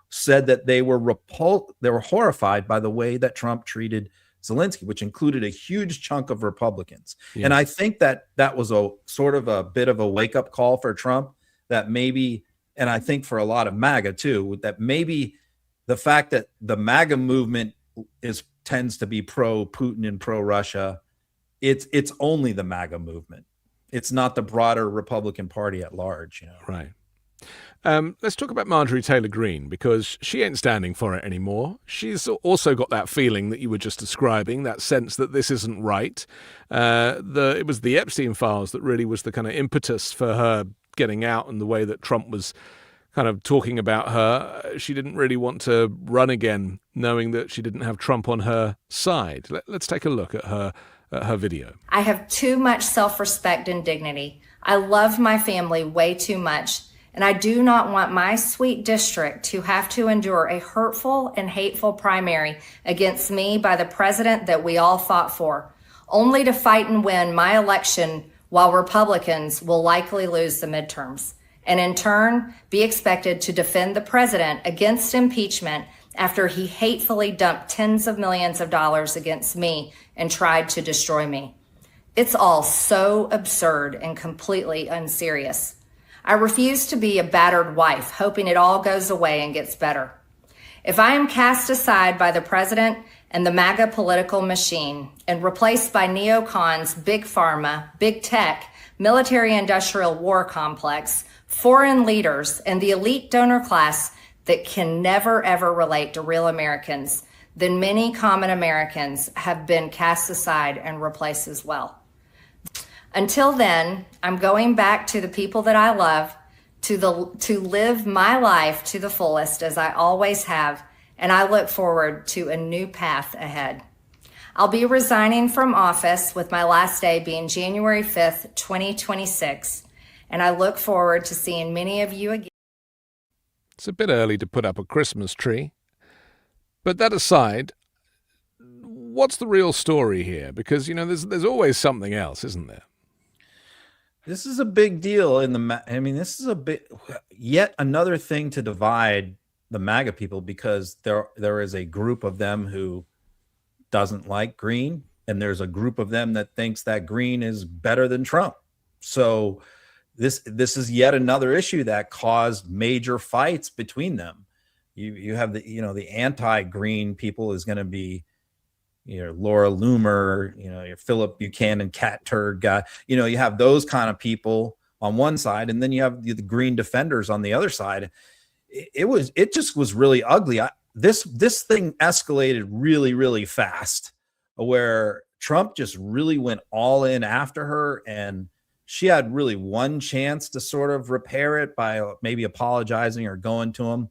said that they were horrified by the way that Trump treated Zelensky, which included a huge chunk of Republicans. Yeah. And I think that was a sort of a bit of a wake-up call for Trump, that maybe, and I think for a lot of MAGA too, that maybe the fact that the MAGA movement tends to be pro-Putin and pro-Russia, it's only the MAGA movement. It's not the broader Republican Party at large. Right. Let's talk about Marjorie Taylor Greene, because she ain't standing for it anymore. She's also got that feeling that you were just describing, that sense that this isn't right. It was the Epstein files that really was the kind of impetus for her getting out, and the way that Trump was kind of talking about her. She didn't really want to run again, knowing that she didn't have Trump on her side. Let's take a look at her video. I have too much self-respect and dignity. I love my family way too much, and I do not want my sweet district to have to endure a hurtful and hateful primary against me by the president that we all fought for, only to fight and win my election while Republicans will likely lose the midterms, and in turn be expected to defend the president against impeachment after he hatefully dumped tens of millions of dollars against me and tried to destroy me. It's all so absurd and completely unserious. I refuse to be a battered wife, hoping it all goes away and gets better. If I am cast aside by the president and the MAGA political machine and replaced by neocons, big pharma, big tech, military-industrial war complex, foreign leaders, and the elite donor class that can never, ever relate to real Americans, then many common Americans have been cast aside and replaced as well. Until then, I'm going back to the people that I love, to live my life to the fullest as I always have, and I look forward to a new path ahead. I'll be resigning from office, with my last day being January 5th, 2026, and I look forward to seeing many of you again. It's a bit early to put up a Christmas tree. But that aside, what's the real story here? Because, there's always something else, isn't there? This is a big deal this is yet another thing to divide the MAGA people, because there is a group of them who doesn't like Green, and there's a group of them that thinks that Green is better than Trump. So this is yet another issue that caused major fights between them. You have the anti-Green people is going to be Laura Loomer, your Philip Buchanan cat turd guy. You have those kind of people on one side, and then you have the Green defenders on the other side. It just was really ugly. This thing escalated really, really fast, where Trump just really went all in after her, and she had really one chance to sort of repair it by maybe apologizing or going to him.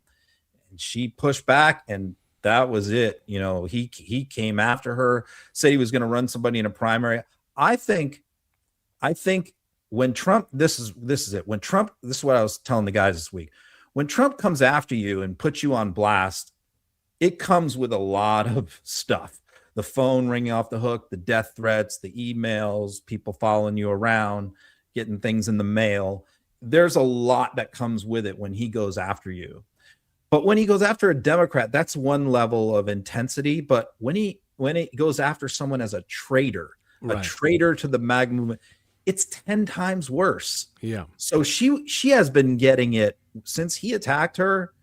And she pushed back, and that was it. He came after her, said he was going to run somebody in a primary. I think when Trump, this is it. When Trump, this is what I was telling the guys this week. When Trump comes after you and puts you on blast, it comes with a lot of stuff. The phone ringing off the hook, the death threats, the emails, people following you around, getting things in the mail. There's a lot that comes with it when he goes after you. But when he goes after a Democrat, that's one level of intensity. But when he goes after someone as a traitor, right, a traitor to the MAGA movement, it's 10 times worse. Yeah. So she has been getting it since he attacked her.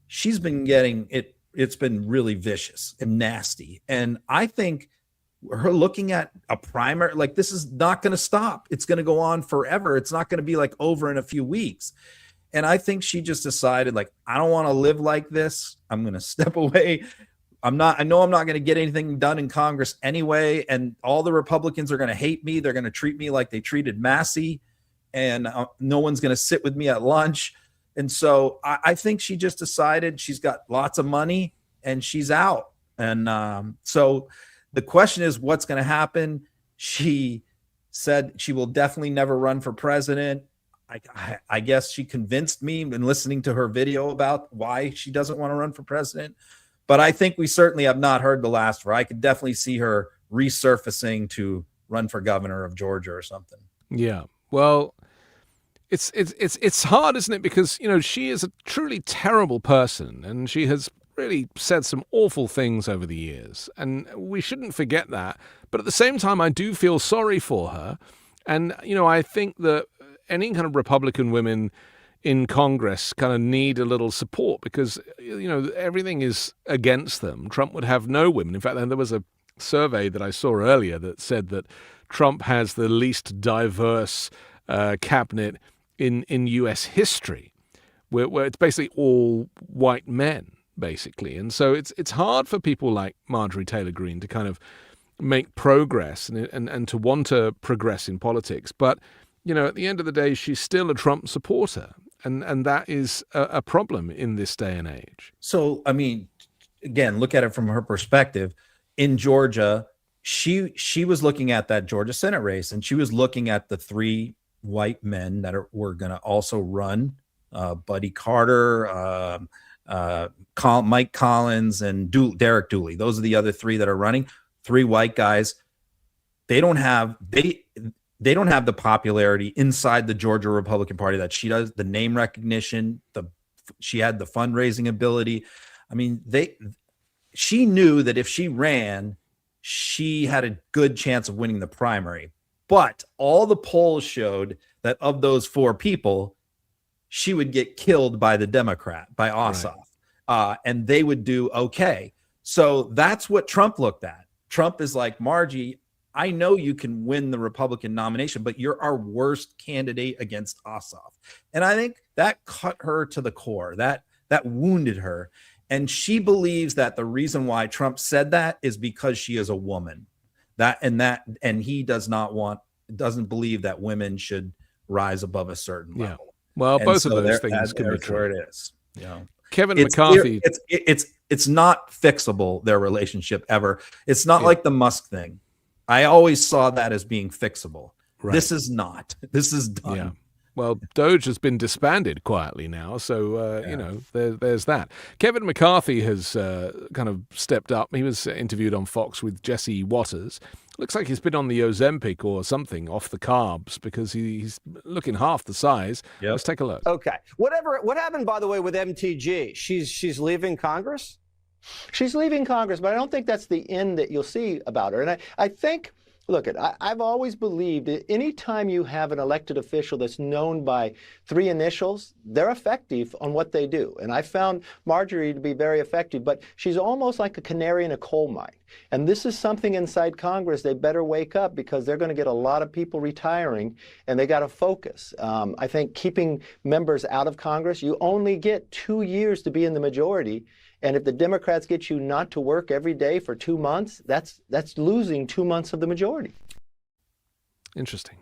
She's been getting it. It's been really vicious and nasty. And I think her looking at a primary, like, this is not going to stop. It's going to go on forever. It's not going to be like over in a few weeks. And I think she just decided, like, I don't want to live like this. I'm going to step away. I know I'm not going to get anything done in Congress anyway. And all the Republicans are going to hate me. They're going to treat me like they treated Massey, and no one's going to sit with me at lunch. And so I think she just decided she's got lots of money and she's out. And so the question is, what's going to happen? She said she will definitely never run for president. I guess she convinced me in listening to her video about why she doesn't want to run for president. But I think we certainly have not heard the last of her. I could definitely see her resurfacing to run for governor of Georgia or something. Yeah. Well, it's hard, isn't it? Because, you know, she is a truly terrible person, and she has really said some awful things over the years, and we shouldn't forget that. But at the same time, I do feel sorry for her. And, you know, I think that any kind of Republican women in Congress kind of need a little support because, you know, everything is against them. Trump would have no women. In fact, there was a survey that I saw earlier that said that Trump has the least diverse cabinet in U.S. history, where it's basically all white men, basically. And so it's hard for people like Marjorie Taylor Greene to kind of make progress and to want to progress in politics. But, you know, at the end of the day, she's still a Trump supporter. And that is a problem in this day and age. So, I mean, again, look at it from her perspective. In Georgia, she was looking at that Georgia Senate race, and she was looking at the three white men that were going to also run, Buddy Carter, Mike Collins, and Derek Dooley. Those are the other three that are running. Three white guys. They don't have the popularity inside the Georgia Republican Party that she does. The name recognition, she had the fundraising ability. I mean, she knew that if she ran, she had a good chance of winning the primary. But all the polls showed that of those four people, she would get killed by the Democrat, by Ossoff, and they would do okay. So that's what Trump looked at. Trump is like, Margie, I know you can win the Republican nomination, but you're our worst candidate against Ossoff. And I think that cut her to the core. That wounded her. And she believes that the reason why Trump said that is because she is a woman. And he doesn't believe that women should rise above a certain level. Well, and both so of those things can be true. Where it is. You know, Kevin McCarthy. It's not fixable, their relationship ever. It's not like the Musk thing. I always saw that as being fixable. Right. This is not. This is done. Yeah. Well, Doge has been disbanded quietly now, so, you know, there's that. Kevin McCarthy has kind of stepped up. He was interviewed on Fox with Jesse Waters. Looks like he's been on the Ozempic or something, off the carbs, because he's looking half the size. Yep. Let's take a look. Okay. What happened, by the way, with MTG? She's leaving Congress? She's leaving Congress, but I don't think that's the end that you'll see about her. And I think... Look, I've always believed that any time you have an elected official that's known by three initials, they're effective on what they do. And I found Marjorie to be very effective, but she's almost like a canary in a coal mine. And this is something inside Congress they better wake up, because they're going to get a lot of people retiring, and they got to focus. I think keeping members out of Congress, you only get 2 years to be in the majority. And if the Democrats get you not to work every day for 2 months, that's losing 2 months of the majority. Interesting.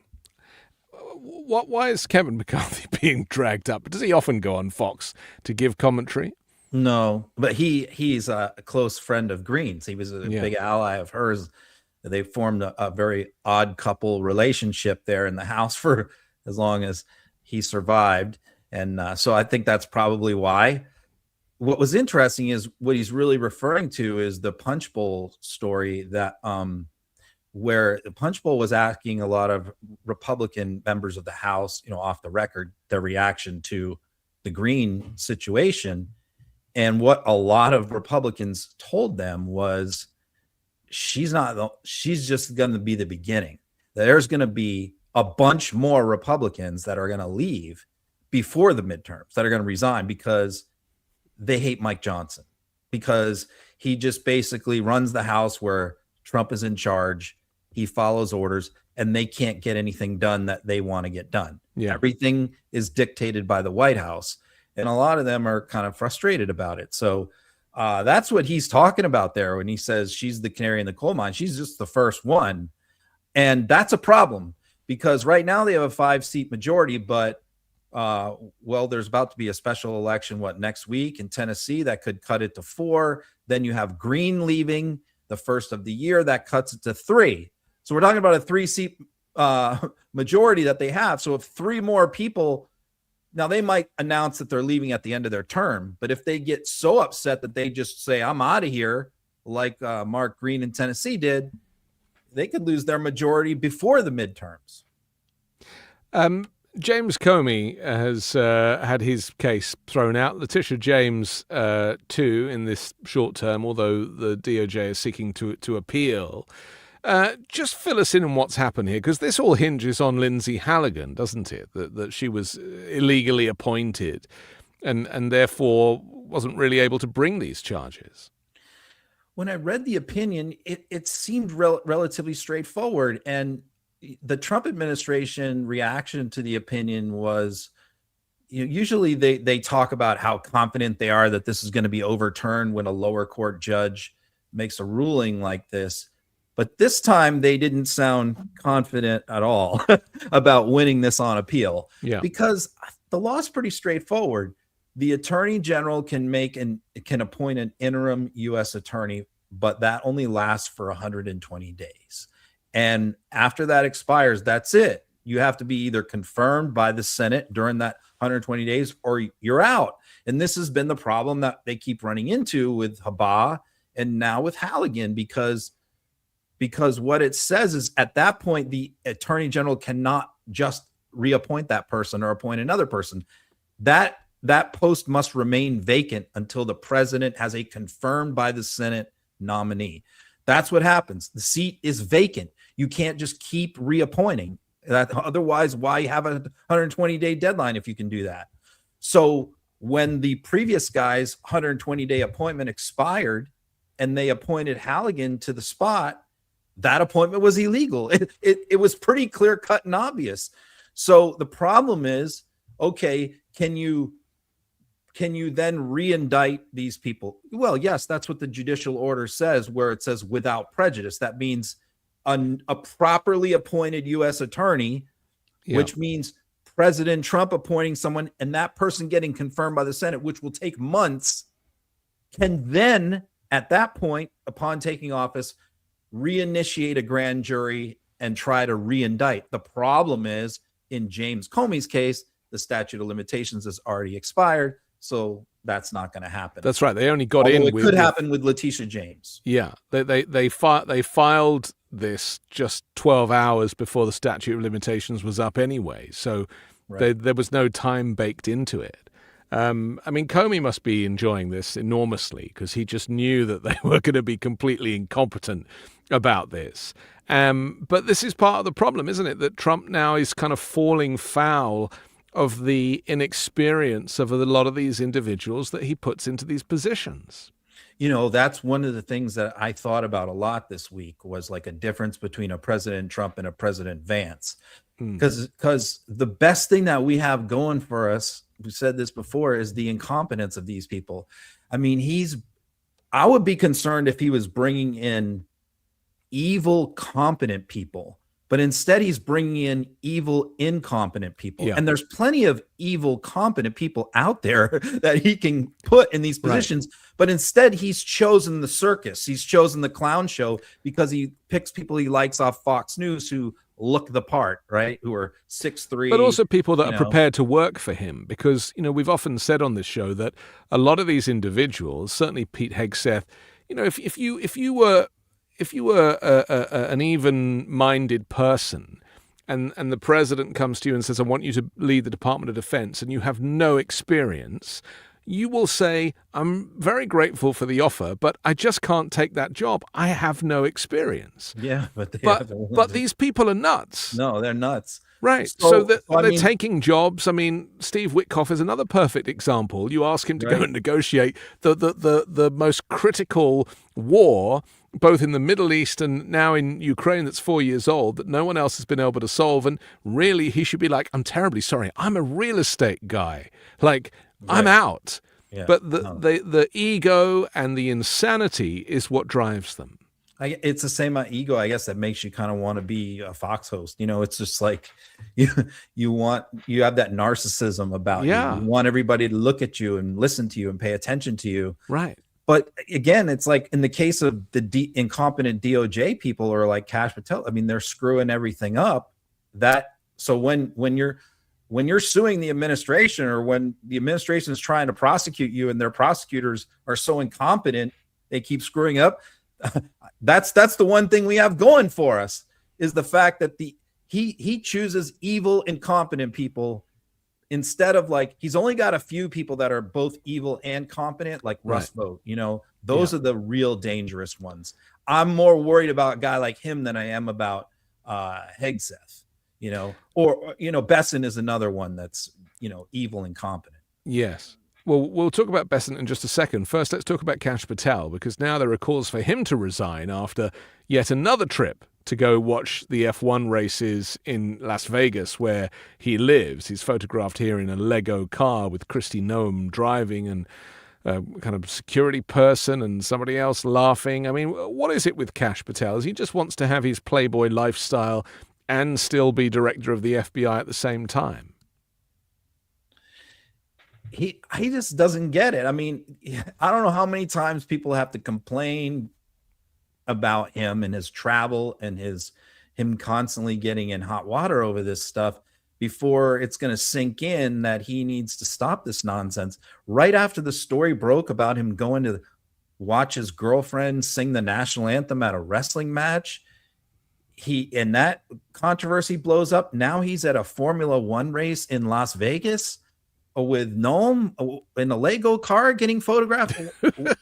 Why is Kevin McCarthy being dragged up? Does he often go on Fox to give commentary? No, but he's a close friend of Greene's. He was a big ally of hers. They formed a very odd couple relationship there in the House for as long as he survived. And so I think that's probably why. What was interesting is what he's really referring to is the Punch Bowl story, that where the Punch Bowl was asking a lot of Republican members of the House, you know, off the record, their reaction to the Greene situation. And what a lot of Republicans told them was, she's just going to be the beginning. There's going to be a bunch more Republicans that are going to leave before the midterms, that are going to resign because they hate Mike Johnson, because he just basically runs the House where Trump is in charge. He follows orders, and they can't get anything done that they want to get done. Yeah. Everything is dictated by the White House, and a lot of them are kind of frustrated about it. So that's what he's talking about there when he says she's the canary in the coal mine. She's just the first one. And that's a problem, because right now they have a 5-seat majority, but there's about to be a special election, next week in Tennessee, that could cut it to 4. Then you have Greene leaving the first of the year, that cuts it to 3. So we're talking about a 3-seat majority that they have. So if 3 more people, now they might announce that they're leaving at the end of their term, but if they get so upset that they just say, I'm out of here, like Mark Green in Tennessee did, they could lose their majority before the midterms. James Comey has had his case thrown out. Letitia James, too, in this short term, although the DOJ is seeking to appeal. Just fill us in on what's happened here, because this all hinges on Lindsay Halligan, doesn't it? That she was illegally appointed and therefore wasn't really able to bring these charges. When I read the opinion, it seemed relatively straightforward. And the Trump administration reaction to the opinion was, usually they talk about how confident they are that this is going to be overturned when a lower court judge makes a ruling like this. But this time they didn't sound confident at all about winning this on appeal. Yeah. Because the law is pretty straightforward. The attorney general can appoint an interim U.S. attorney, but that only lasts for 120 days. And after that expires, that's it. You have to be either confirmed by the Senate during that 120 days or you're out. And this has been the problem that they keep running into with Habah and now with Halligan, because what it says is at that point, the attorney general cannot just reappoint that person or appoint another person. That post must remain vacant until the president has a confirmed by the Senate nominee. That's what happens. The seat is vacant. You can't just keep reappointing that. Otherwise, why have a 120-day deadline if you can do that? So when the previous guy's 120-day appointment expired and they appointed Halligan to the spot, that appointment was illegal. It was pretty clear cut and obvious. So the problem is, okay, can you then re-indict these people? Well, yes, that's what the judicial order says, where it says without prejudice. That means a properly appointed U.S. attorney, which means President Trump appointing someone and that person getting confirmed by the Senate, which will take months, can then, at that point, upon taking office, reinitiate a grand jury and try to re-indict. The problem is, in James Comey's case, the statute of limitations has already expired, so that's not going to happen. That's right. They only got Although in. It could happen with Letitia James. Yeah, they filed this just 12 hours before the statute of limitations was up anyway, so there was no time baked into it. I mean, Comey must be enjoying this enormously because he just knew that they were going to be completely incompetent about this. But this is part of the problem, isn't it? That Trump now is kind of falling foul of the inexperience of a lot of these individuals that he puts into these positions. That's one of the things that I thought about a lot this week was like a difference between a President Trump and a President Vance. Because the best thing that we have going for us, we said this before, is the incompetence of these people. I mean, I would be concerned if he was bringing in evil, competent people, but instead he's bringing in evil, incompetent people. Yeah. And there's plenty of evil, competent people out there that he can put in these positions. Right. But instead he's chosen the circus. He's chosen the clown show because he picks people he likes off Fox News who look the part, right? Who are 6'3", but also people that are prepared to work for him, because we've often said on this show that a lot of these individuals, certainly Pete Hegseth, if you were an even-minded person, and the president comes to you and says, I want you to lead the Department of Defense, and you have no experience, you will say, I'm very grateful for the offer, but I just can't take that job. I have no experience. Yeah, but these people are nuts. No, they're nuts. Right. So they're taking jobs. I mean, Steve Whitkoff is another perfect example. You ask him to go and negotiate the most critical war, both in the Middle East and now in Ukraine, that's 4 years old, that no one else has been able to solve. And really, he should be like, I'm terribly sorry. I'm a real estate guy. Like, I'm out. Yeah. But the ego and the insanity is what drives them. It's the same ego, I guess, that makes you kind of want to be a Fox host. It's just like you have that narcissism about you. You want everybody to look at you and listen to you and pay attention to you. Right. But again, it's like in the case of the incompetent DOJ people or like Kash Patel, I mean, they're screwing everything up. So when you're suing the administration, or when the administration is trying to prosecute you and their prosecutors are so incompetent, they keep screwing up. That's the one thing we have going for us, is the fact that he chooses evil, incompetent people instead of, like, he's only got a few people that are both evil and competent, like Russ Vogt. Those are the real dangerous ones. I'm more worried about a guy like him than I am about Hegseth. Or Besson is another one that's evil and competent. Yes. Well, we'll talk about Besson in just a second. First, let's talk about Kash Patel, because now there are calls for him to resign after yet another trip to go watch the F1 races in Las Vegas, where he lives. He's photographed here in a Lego car with Kristi Noem driving, and a kind of security person and somebody else laughing. I mean, what is it with Kash Patel? Is he just wants to have his Playboy lifestyle and still be director of the FBI at the same time? He just doesn't get it. I mean, I don't know how many times people have to complain about him and his travel and him constantly getting in hot water over this stuff before it's going to sink in that he needs to stop this nonsense. Right after the story broke about him going to watch his girlfriend sing the national anthem at a wrestling match, and that controversy blows up. Now he's at a Formula One race in Las Vegas with Noam in a Lego car getting photographed.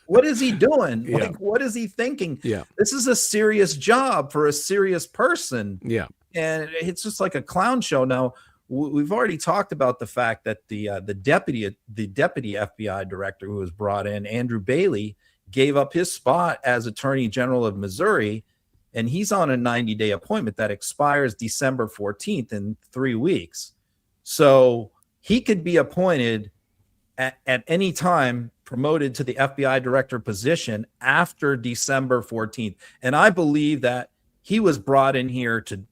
What is he doing? Yeah. Like, what is he thinking? Yeah. This is a serious job for a serious person. Yeah. And it's just like a clown show. Now, we've already talked about the fact that the deputy FBI director who was brought in, Andrew Bailey, gave up his spot as Attorney General of Missouri, and he's on a 90-day appointment that expires December 14th in 3 weeks. So he could be appointed at any time, promoted to the FBI director position after December 14th. And I believe that he was brought in here to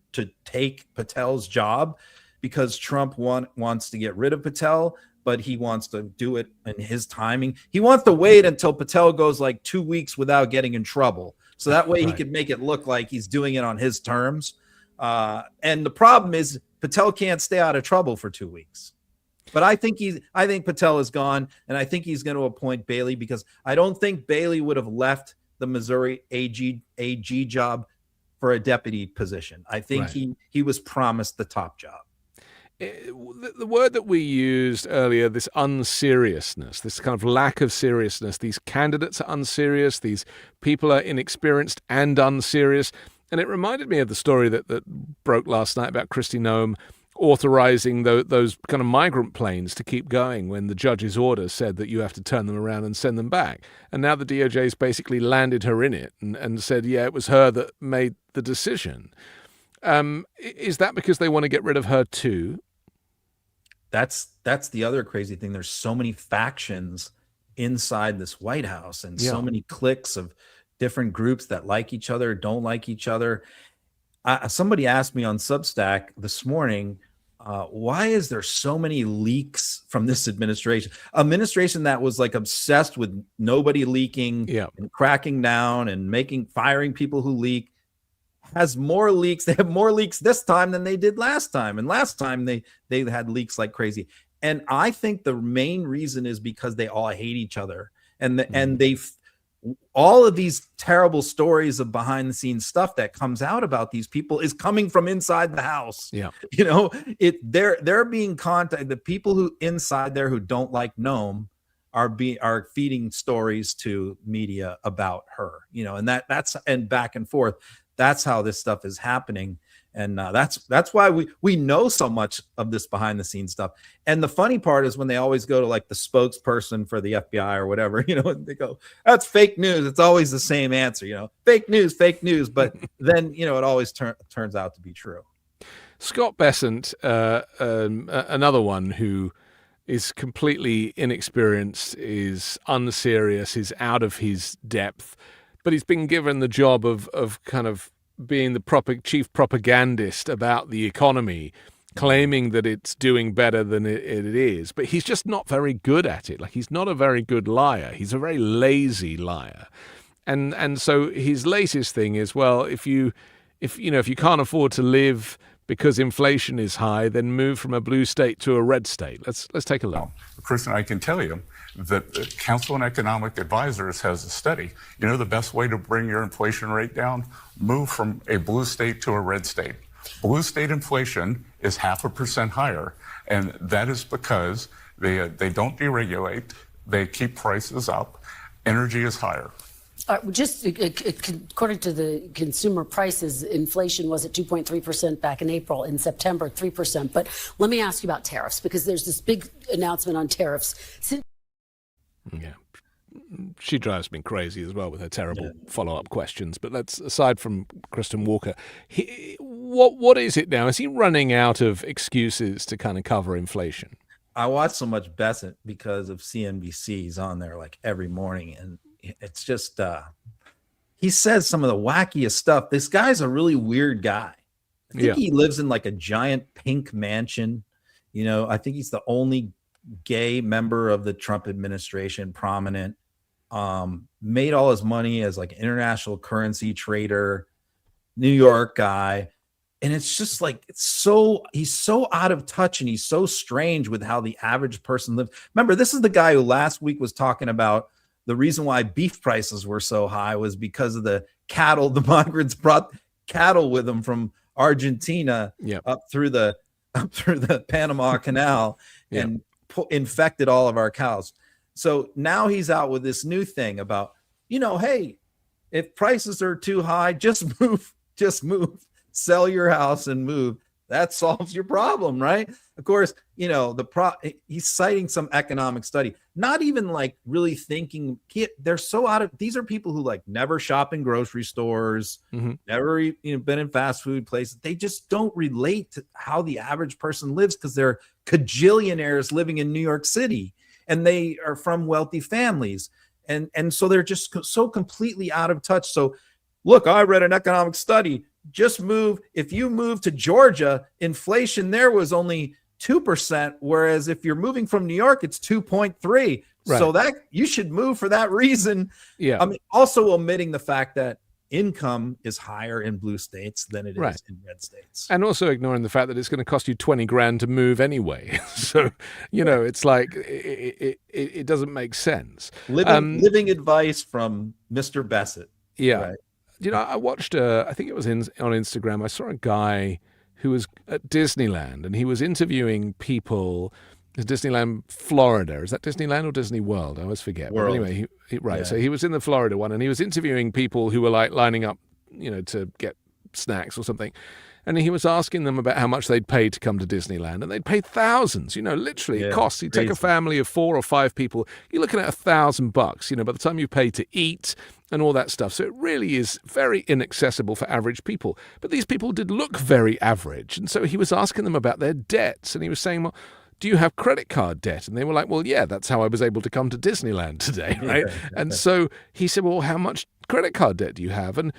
take Patel's job because Trump wants to get rid of Patel, but he wants to do it in his timing. He wants to wait until Patel goes like 2 weeks without getting in trouble. So that way he could make it look like he's doing it on his terms. And the problem is Patel can't stay out of trouble for 2 weeks. But I think Patel is gone, and I think he's going to appoint Bailey, because I don't think Bailey would have left the Missouri AG job for a deputy position. I think he was promised the top job. The word that we used earlier, this unseriousness, this kind of lack of seriousness, these candidates are unserious, these people are inexperienced and unserious. And it reminded me of the story that broke last night about Kristi Noem authorizing those kind of migrant planes to keep going when the judge's order said that you have to turn them around and send them back. And now the DOJ's basically landed her in it and said, yeah, it was her that made the decision. Is that because they want to get rid of her too? That's the other crazy thing. There's so many factions inside this White House, and so many cliques of different groups that like each other, don't like each other. Somebody asked me on Substack this morning, why is there so many leaks from this administration that was like obsessed with nobody leaking and cracking down and firing people who leak, has more leaks. They have more leaks this time than they did last time. And last time they had leaks like crazy. And I think the main reason is because they all hate each other. And all of these terrible stories of behind the scenes stuff that comes out about these people is coming from inside the house. Yeah. They're being contacted. The people who inside there who don't like Noam are feeding stories to media about her, and that's back and forth. That's how this stuff is happening. And that's why we know so much of this behind the scenes stuff. And the funny part is when they always go to like the spokesperson for the FBI or whatever, and they go, that's fake news. It's always the same answer, fake news. But then, it always turns out to be true. Scott Bessent, another one who is completely inexperienced, is unserious, is out of his depth, but he's been given the job of kind of being the chief propagandist about the economy claiming that it's doing better than it is, but he's just not very good at it. Like, he's not a very good liar. He's a very lazy liar. And so his latest thing is, well, if you can't afford to live because inflation is high, then move from a blue state to a red state. Let's take a look. Kristen, I can tell you that the Council on Economic Advisors has a study. You know the best way to bring your inflation rate down? Move from a blue state to a red state. Blue state inflation is 0.5% higher, and that is because they don't deregulate, they keep prices up, energy is higher. Just according to the consumer prices, inflation was at 2.3% back in April. In September, 3%. But let me ask you about tariffs, because there's this big announcement on tariffs. Yeah. She drives me crazy as well with her terrible follow-up questions. But let's, aside from Kristen Walker, what is it now? Is he running out of excuses to kind of cover inflation? I watch so much Bessent because of CNBC's on there like every morning, and it's just he says some of the wackiest stuff. This guy's a really weird guy. I think he lives in like a giant pink mansion. I think he's the only gay member of the Trump administration, prominent. Made all his money as like an international currency trader, New York guy. And it's just like, he's so out of touch, and he's so strange with how the average person lives. Remember, this is the guy who last week was talking about the reason why beef prices were so high was because of the cattle. The migrants brought cattle with them from Argentina up through the Panama Canal and infected all of our cows. So now he's out with this new thing about, hey, if prices are too high, just move, sell your house and move. That solves your problem, right? Of course, he's citing some economic study, not even like really thinking. They're so out of. These are people who like never shop in grocery stores, never been in fast food places. They just don't relate to how the average person lives because they're cajillionaires living in New York City, and they are from wealthy families, and so they're just so completely out of touch. So, look, I read an economic study. Just move. If you move to Georgia, inflation there was only 2%, whereas if you're moving from New York, it's 2.3. Right. So that you should move for that reason. Yeah. I mean, also omitting the fact that income is higher in blue states than it is in red states, and also ignoring the fact that it's going to cost you $20,000 to move anyway. So it's like it doesn't make sense. Living advice from Mr. Bessent. Yeah. Right. I watched, I think it was on Instagram, I saw a guy who was at Disneyland, and he was interviewing people. Is Disneyland Florida? Is that Disneyland or Disney World? I always forget. But anyway, so he was in the Florida one, and he was interviewing people who were like lining up, to get snacks or something. And he was asking them about how much they'd paid to come to Disneyland, and they'd paid thousands. Literally, it costs. You take a family of 4 or 5 people, you're looking at $1,000. By the time you pay to eat and all that stuff, so it really is very inaccessible for average people. But these people did look very average, and so he was asking them about their debts, and he was saying, "Well, do you have credit card debt?" And they were like, "Well, yeah, that's how I was able to come to Disneyland today, right?" And so he said, "Well, how much credit card debt do you have?" And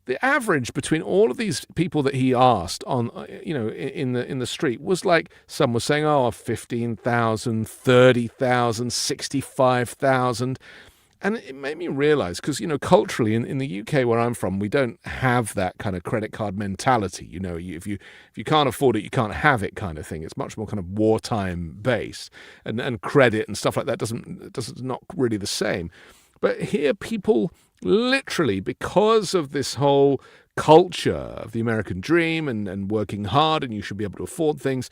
the average between all of these people that he asked on, in the street was like, some were saying, 15,000, 30,000, 65,000. And it made me realize, because, culturally in the UK where I'm from, we don't have that kind of credit card mentality. If you can't afford it, you can't have it kind of thing. It's much more kind of wartime based, and credit and stuff like that doesn't not really the same. But here people literally, because of this whole culture of the American dream and working hard and you should be able to afford things,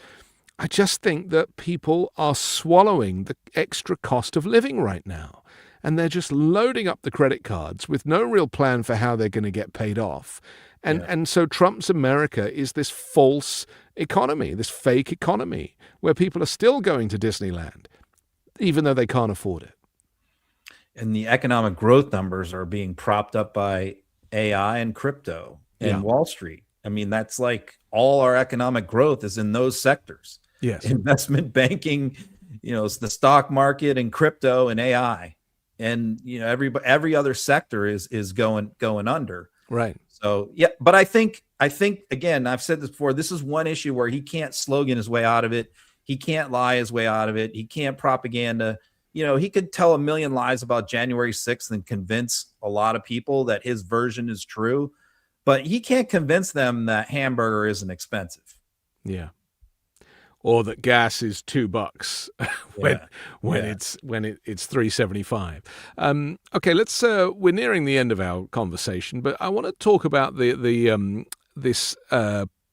I just think that people are swallowing the extra cost of living right now. And they're just loading up the credit cards with no real plan for how they're going to get paid off. And so Trump's America is this false economy, this fake economy, where people are still going to Disneyland, even though they can't afford it. And the economic growth numbers are being propped up by AI and crypto and Wall Street. I mean, that's like all our economic growth is in those sectors. Yes. Investment banking, it's the stock market and crypto and AI. And every other sector is going under. Right. So yeah, but I think again, I've said this before. This is one issue where he can't slogan his way out of it. He can't lie his way out of it. He can't propaganda. He could tell a million lies about January 6th and convince a lot of people that his version is true, but he can't convince them that hamburger isn't expensive. Yeah. Or that gas is $2 when it's $3.75. Okay, let's. We're nearing the end of our conversation, but I want to talk about this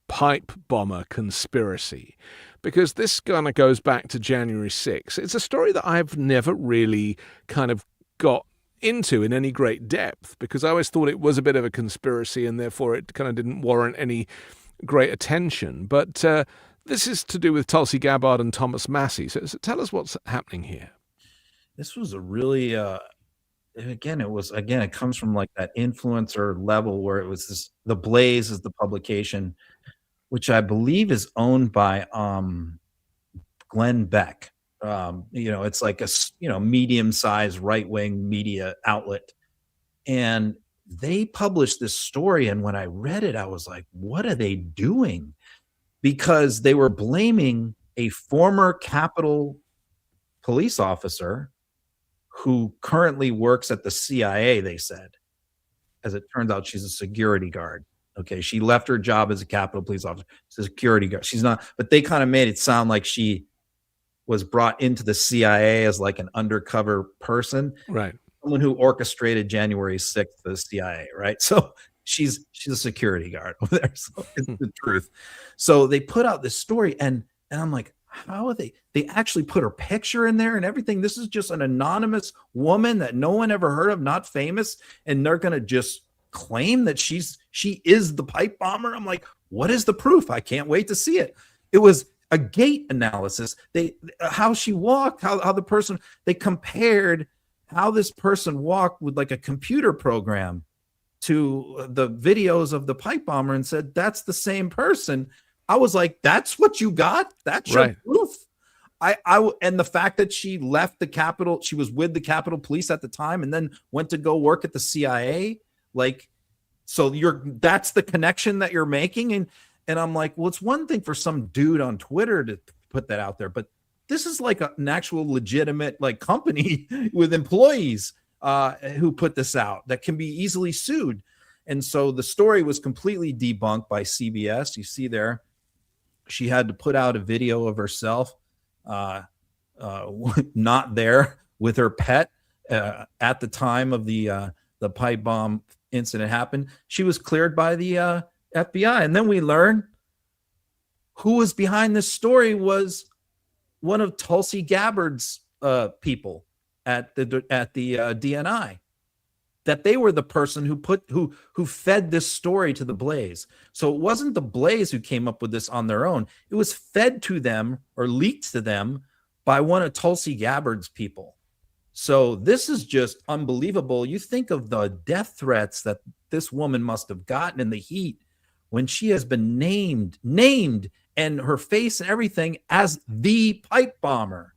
pipe bomber conspiracy, because this kind of goes back to January 6th. It's a story that I've never really kind of got into in any great depth, because I always thought it was a bit of a conspiracy and therefore it kind of didn't warrant any great attention. But this is to do with Tulsi Gabbard and Thomas Massie. So tell us what's happening here. This was a really, it comes from like that influencer level where it was The Blaze is the publication, which I believe is owned by Glenn Beck. It's like a medium-sized right-wing media outlet, and they published this story. And when I read it, I was like, "What are they doing?" Because they were blaming a former Capitol police officer who currently works at the CIA. They said, as it turns out, she's a security guard. Okay, she left her job as a Capitol police officer. She's a security guard. She's not, but they kind of made it sound like she was brought into the CIA as like an undercover person, right? Someone who orchestrated January 6th for the CIA, right? So she's a security guard over there. So it's the truth. So they put out this story, and I'm like, how are they actually put her picture in there and everything? This is just an anonymous woman that no one ever heard of, not famous, and they're gonna just claim that she is the pipe bomber. I'm like, what is the proof? I can't wait to see it. It was a gait analysis. How she walked, how the person, they compared how this person walked with like a computer program to the videos of the pipe bomber and said, that's the same person. I was like, that's what you got? That's your proof? And the fact that she left the Capitol, she was with the Capitol Police at the time and then went to go work at the CIA. Like, so that's the connection that you're making. And I'm like, well, it's one thing for some dude on Twitter to put that out there, but this is like an actual legitimate like company with employees who put this out that can be easily sued. And so the story was completely debunked by CBS. You see there, she had to put out a video of herself not there with her pet at the time of the pipe bomb incident happened. She was cleared by the FBI, and then we learned who was behind this story was one of Tulsi Gabbard's people at the DNI. That they were the person who fed this story to the Blaze. So it wasn't the Blaze who came up with this on their own. It was fed to them or leaked to them by one of Tulsi Gabbard's people. So this is just unbelievable. You think of the death threats that this woman must have gotten in the heat when she has been named and her face and everything as the pipe bomber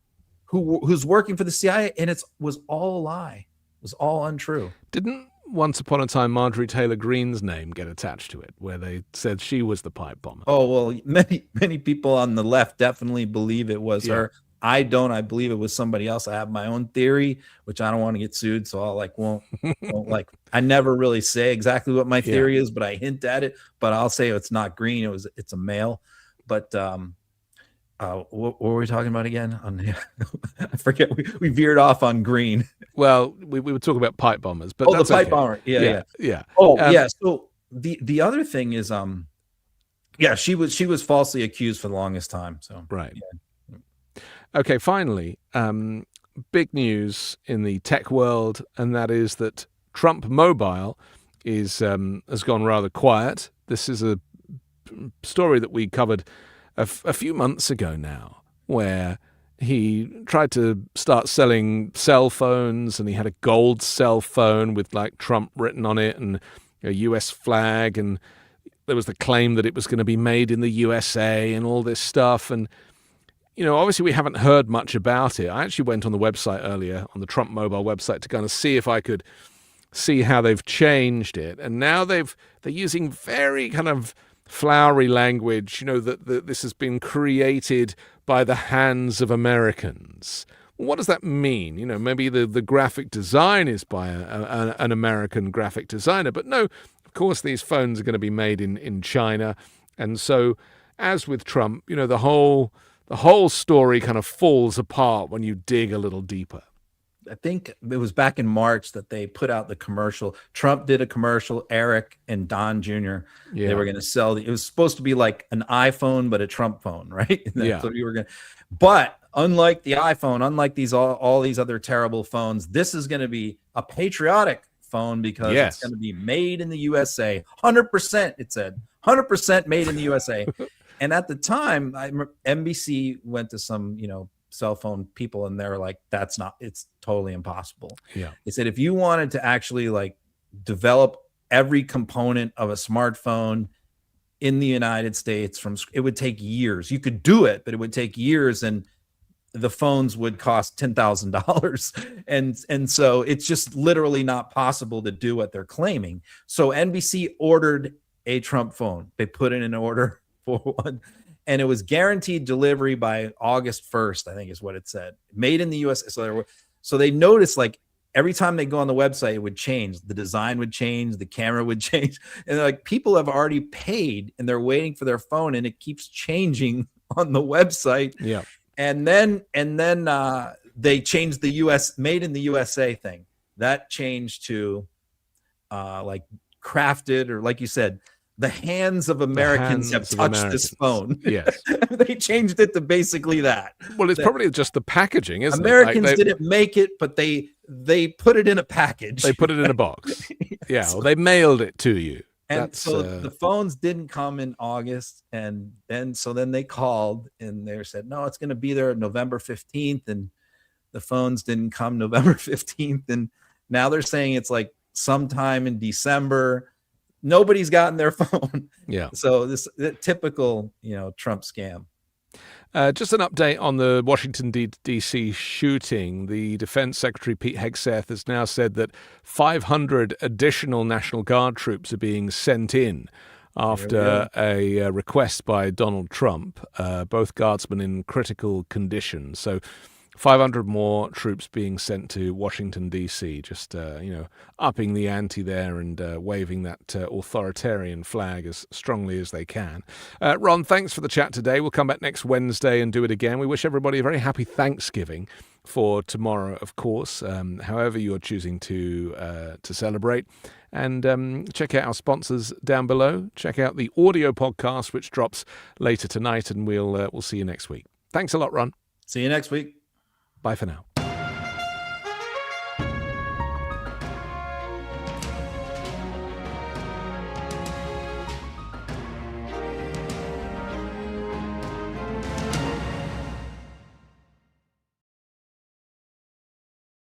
who's working for the CIA, and it was all a lie. It was all untrue. Didn't once upon a time Marjorie Taylor Greene's name get attached to it, where they said she was the pipe bomber? Oh, well, many people on the left definitely believe it was her. I don't. I believe it was somebody else. I have my own theory, which I don't want to get sued, so I'll won't I never really say exactly what my theory is, but I hint at it. But I'll say it's not Green. It's a male. But what were we talking about again? I forget. We veered off on Green. Well, we were talking about pipe bombers, but the pipe bomber. Yeah. Oh, yeah. So the other thing is, she was falsely accused for the longest time. So right. Yeah. Okay. Finally, big news in the tech world, and that is that Trump Mobile has gone rather quiet. This is a story that we covered a few months ago now, where he tried to start selling cell phones, and he had a gold cell phone with like Trump written on it and a US flag, and there was the claim that it was going to be made in the USA and all this stuff. And obviously we haven't heard much about it. I actually went on the website earlier, on the Trump Mobile website, to kind of see if I could see how they've changed it. And now they're using very kind of flowery language, that this has been created by the hands of Americans. What does that mean? Maybe the graphic design is by an American graphic designer, but no, of course these phones are going to be made in China. And so, as with Trump, the whole story kind of falls apart when you dig a little deeper. I think it was back in March that they put out the commercial. Trump did a commercial, Eric and Don Jr. Yeah. They were going to sell it was supposed to be like an iPhone, but a Trump phone, right? Yeah. So you were going to, but unlike the iPhone, unlike all these other terrible phones, this is going to be a patriotic phone because Yes. it's going to be made in the USA. 100%, it said. 100% made in the USA. And at the time, NBC went to some, cell phone people, and they're like, it's totally impossible. Yeah. They said, if you wanted to actually like develop every component of a smartphone in the United States it would take years. You could do it, but it would take years, and the phones would cost $10,000. And so it's just literally not possible to do what they're claiming. So NBC ordered a Trump phone. They put in an order for one, and it was guaranteed delivery by August 1st, I think is what it said. Made in the US. So they noticed, like, every time they go on the website, it would change. The design would change, the camera would change. And like, people have already paid and they're waiting for their phone, and it keeps changing on the website. Yeah. And then they changed the US made in the USA thing. That changed to like crafted, or like you said, the hands of Americans have touched this phone. Yes. They changed it to basically that. Well, it's probably just the packaging, isn't Americans it? didn't make it, but they put it in a package. They put it in a box. Yeah, well, they mailed it to you. And so the phones didn't come in August, and then they called and they said, no, it's going to be there November 15th, and the phones didn't come November 15th, and now they're saying it's like sometime in December. Nobody's gotten their phone. Yeah. So the typical, Trump scam. Just an update on the Washington, D.C. shooting. The Defense Secretary Pete Hegseth has now said that 500 additional National Guard troops are being sent in after a request by Donald Trump, both guardsmen in critical condition. So 500 more troops being sent to Washington, D.C., just, upping the ante there and waving that authoritarian flag as strongly as they can. Ron, thanks for the chat today. We'll come back next Wednesday and do it again. We wish everybody a very happy Thanksgiving for tomorrow, of course, however you're choosing to celebrate. And check out our sponsors down below. Check out the audio podcast, which drops later tonight, and we'll see you next week. Thanks a lot, Ron. See you next week. Bye for now.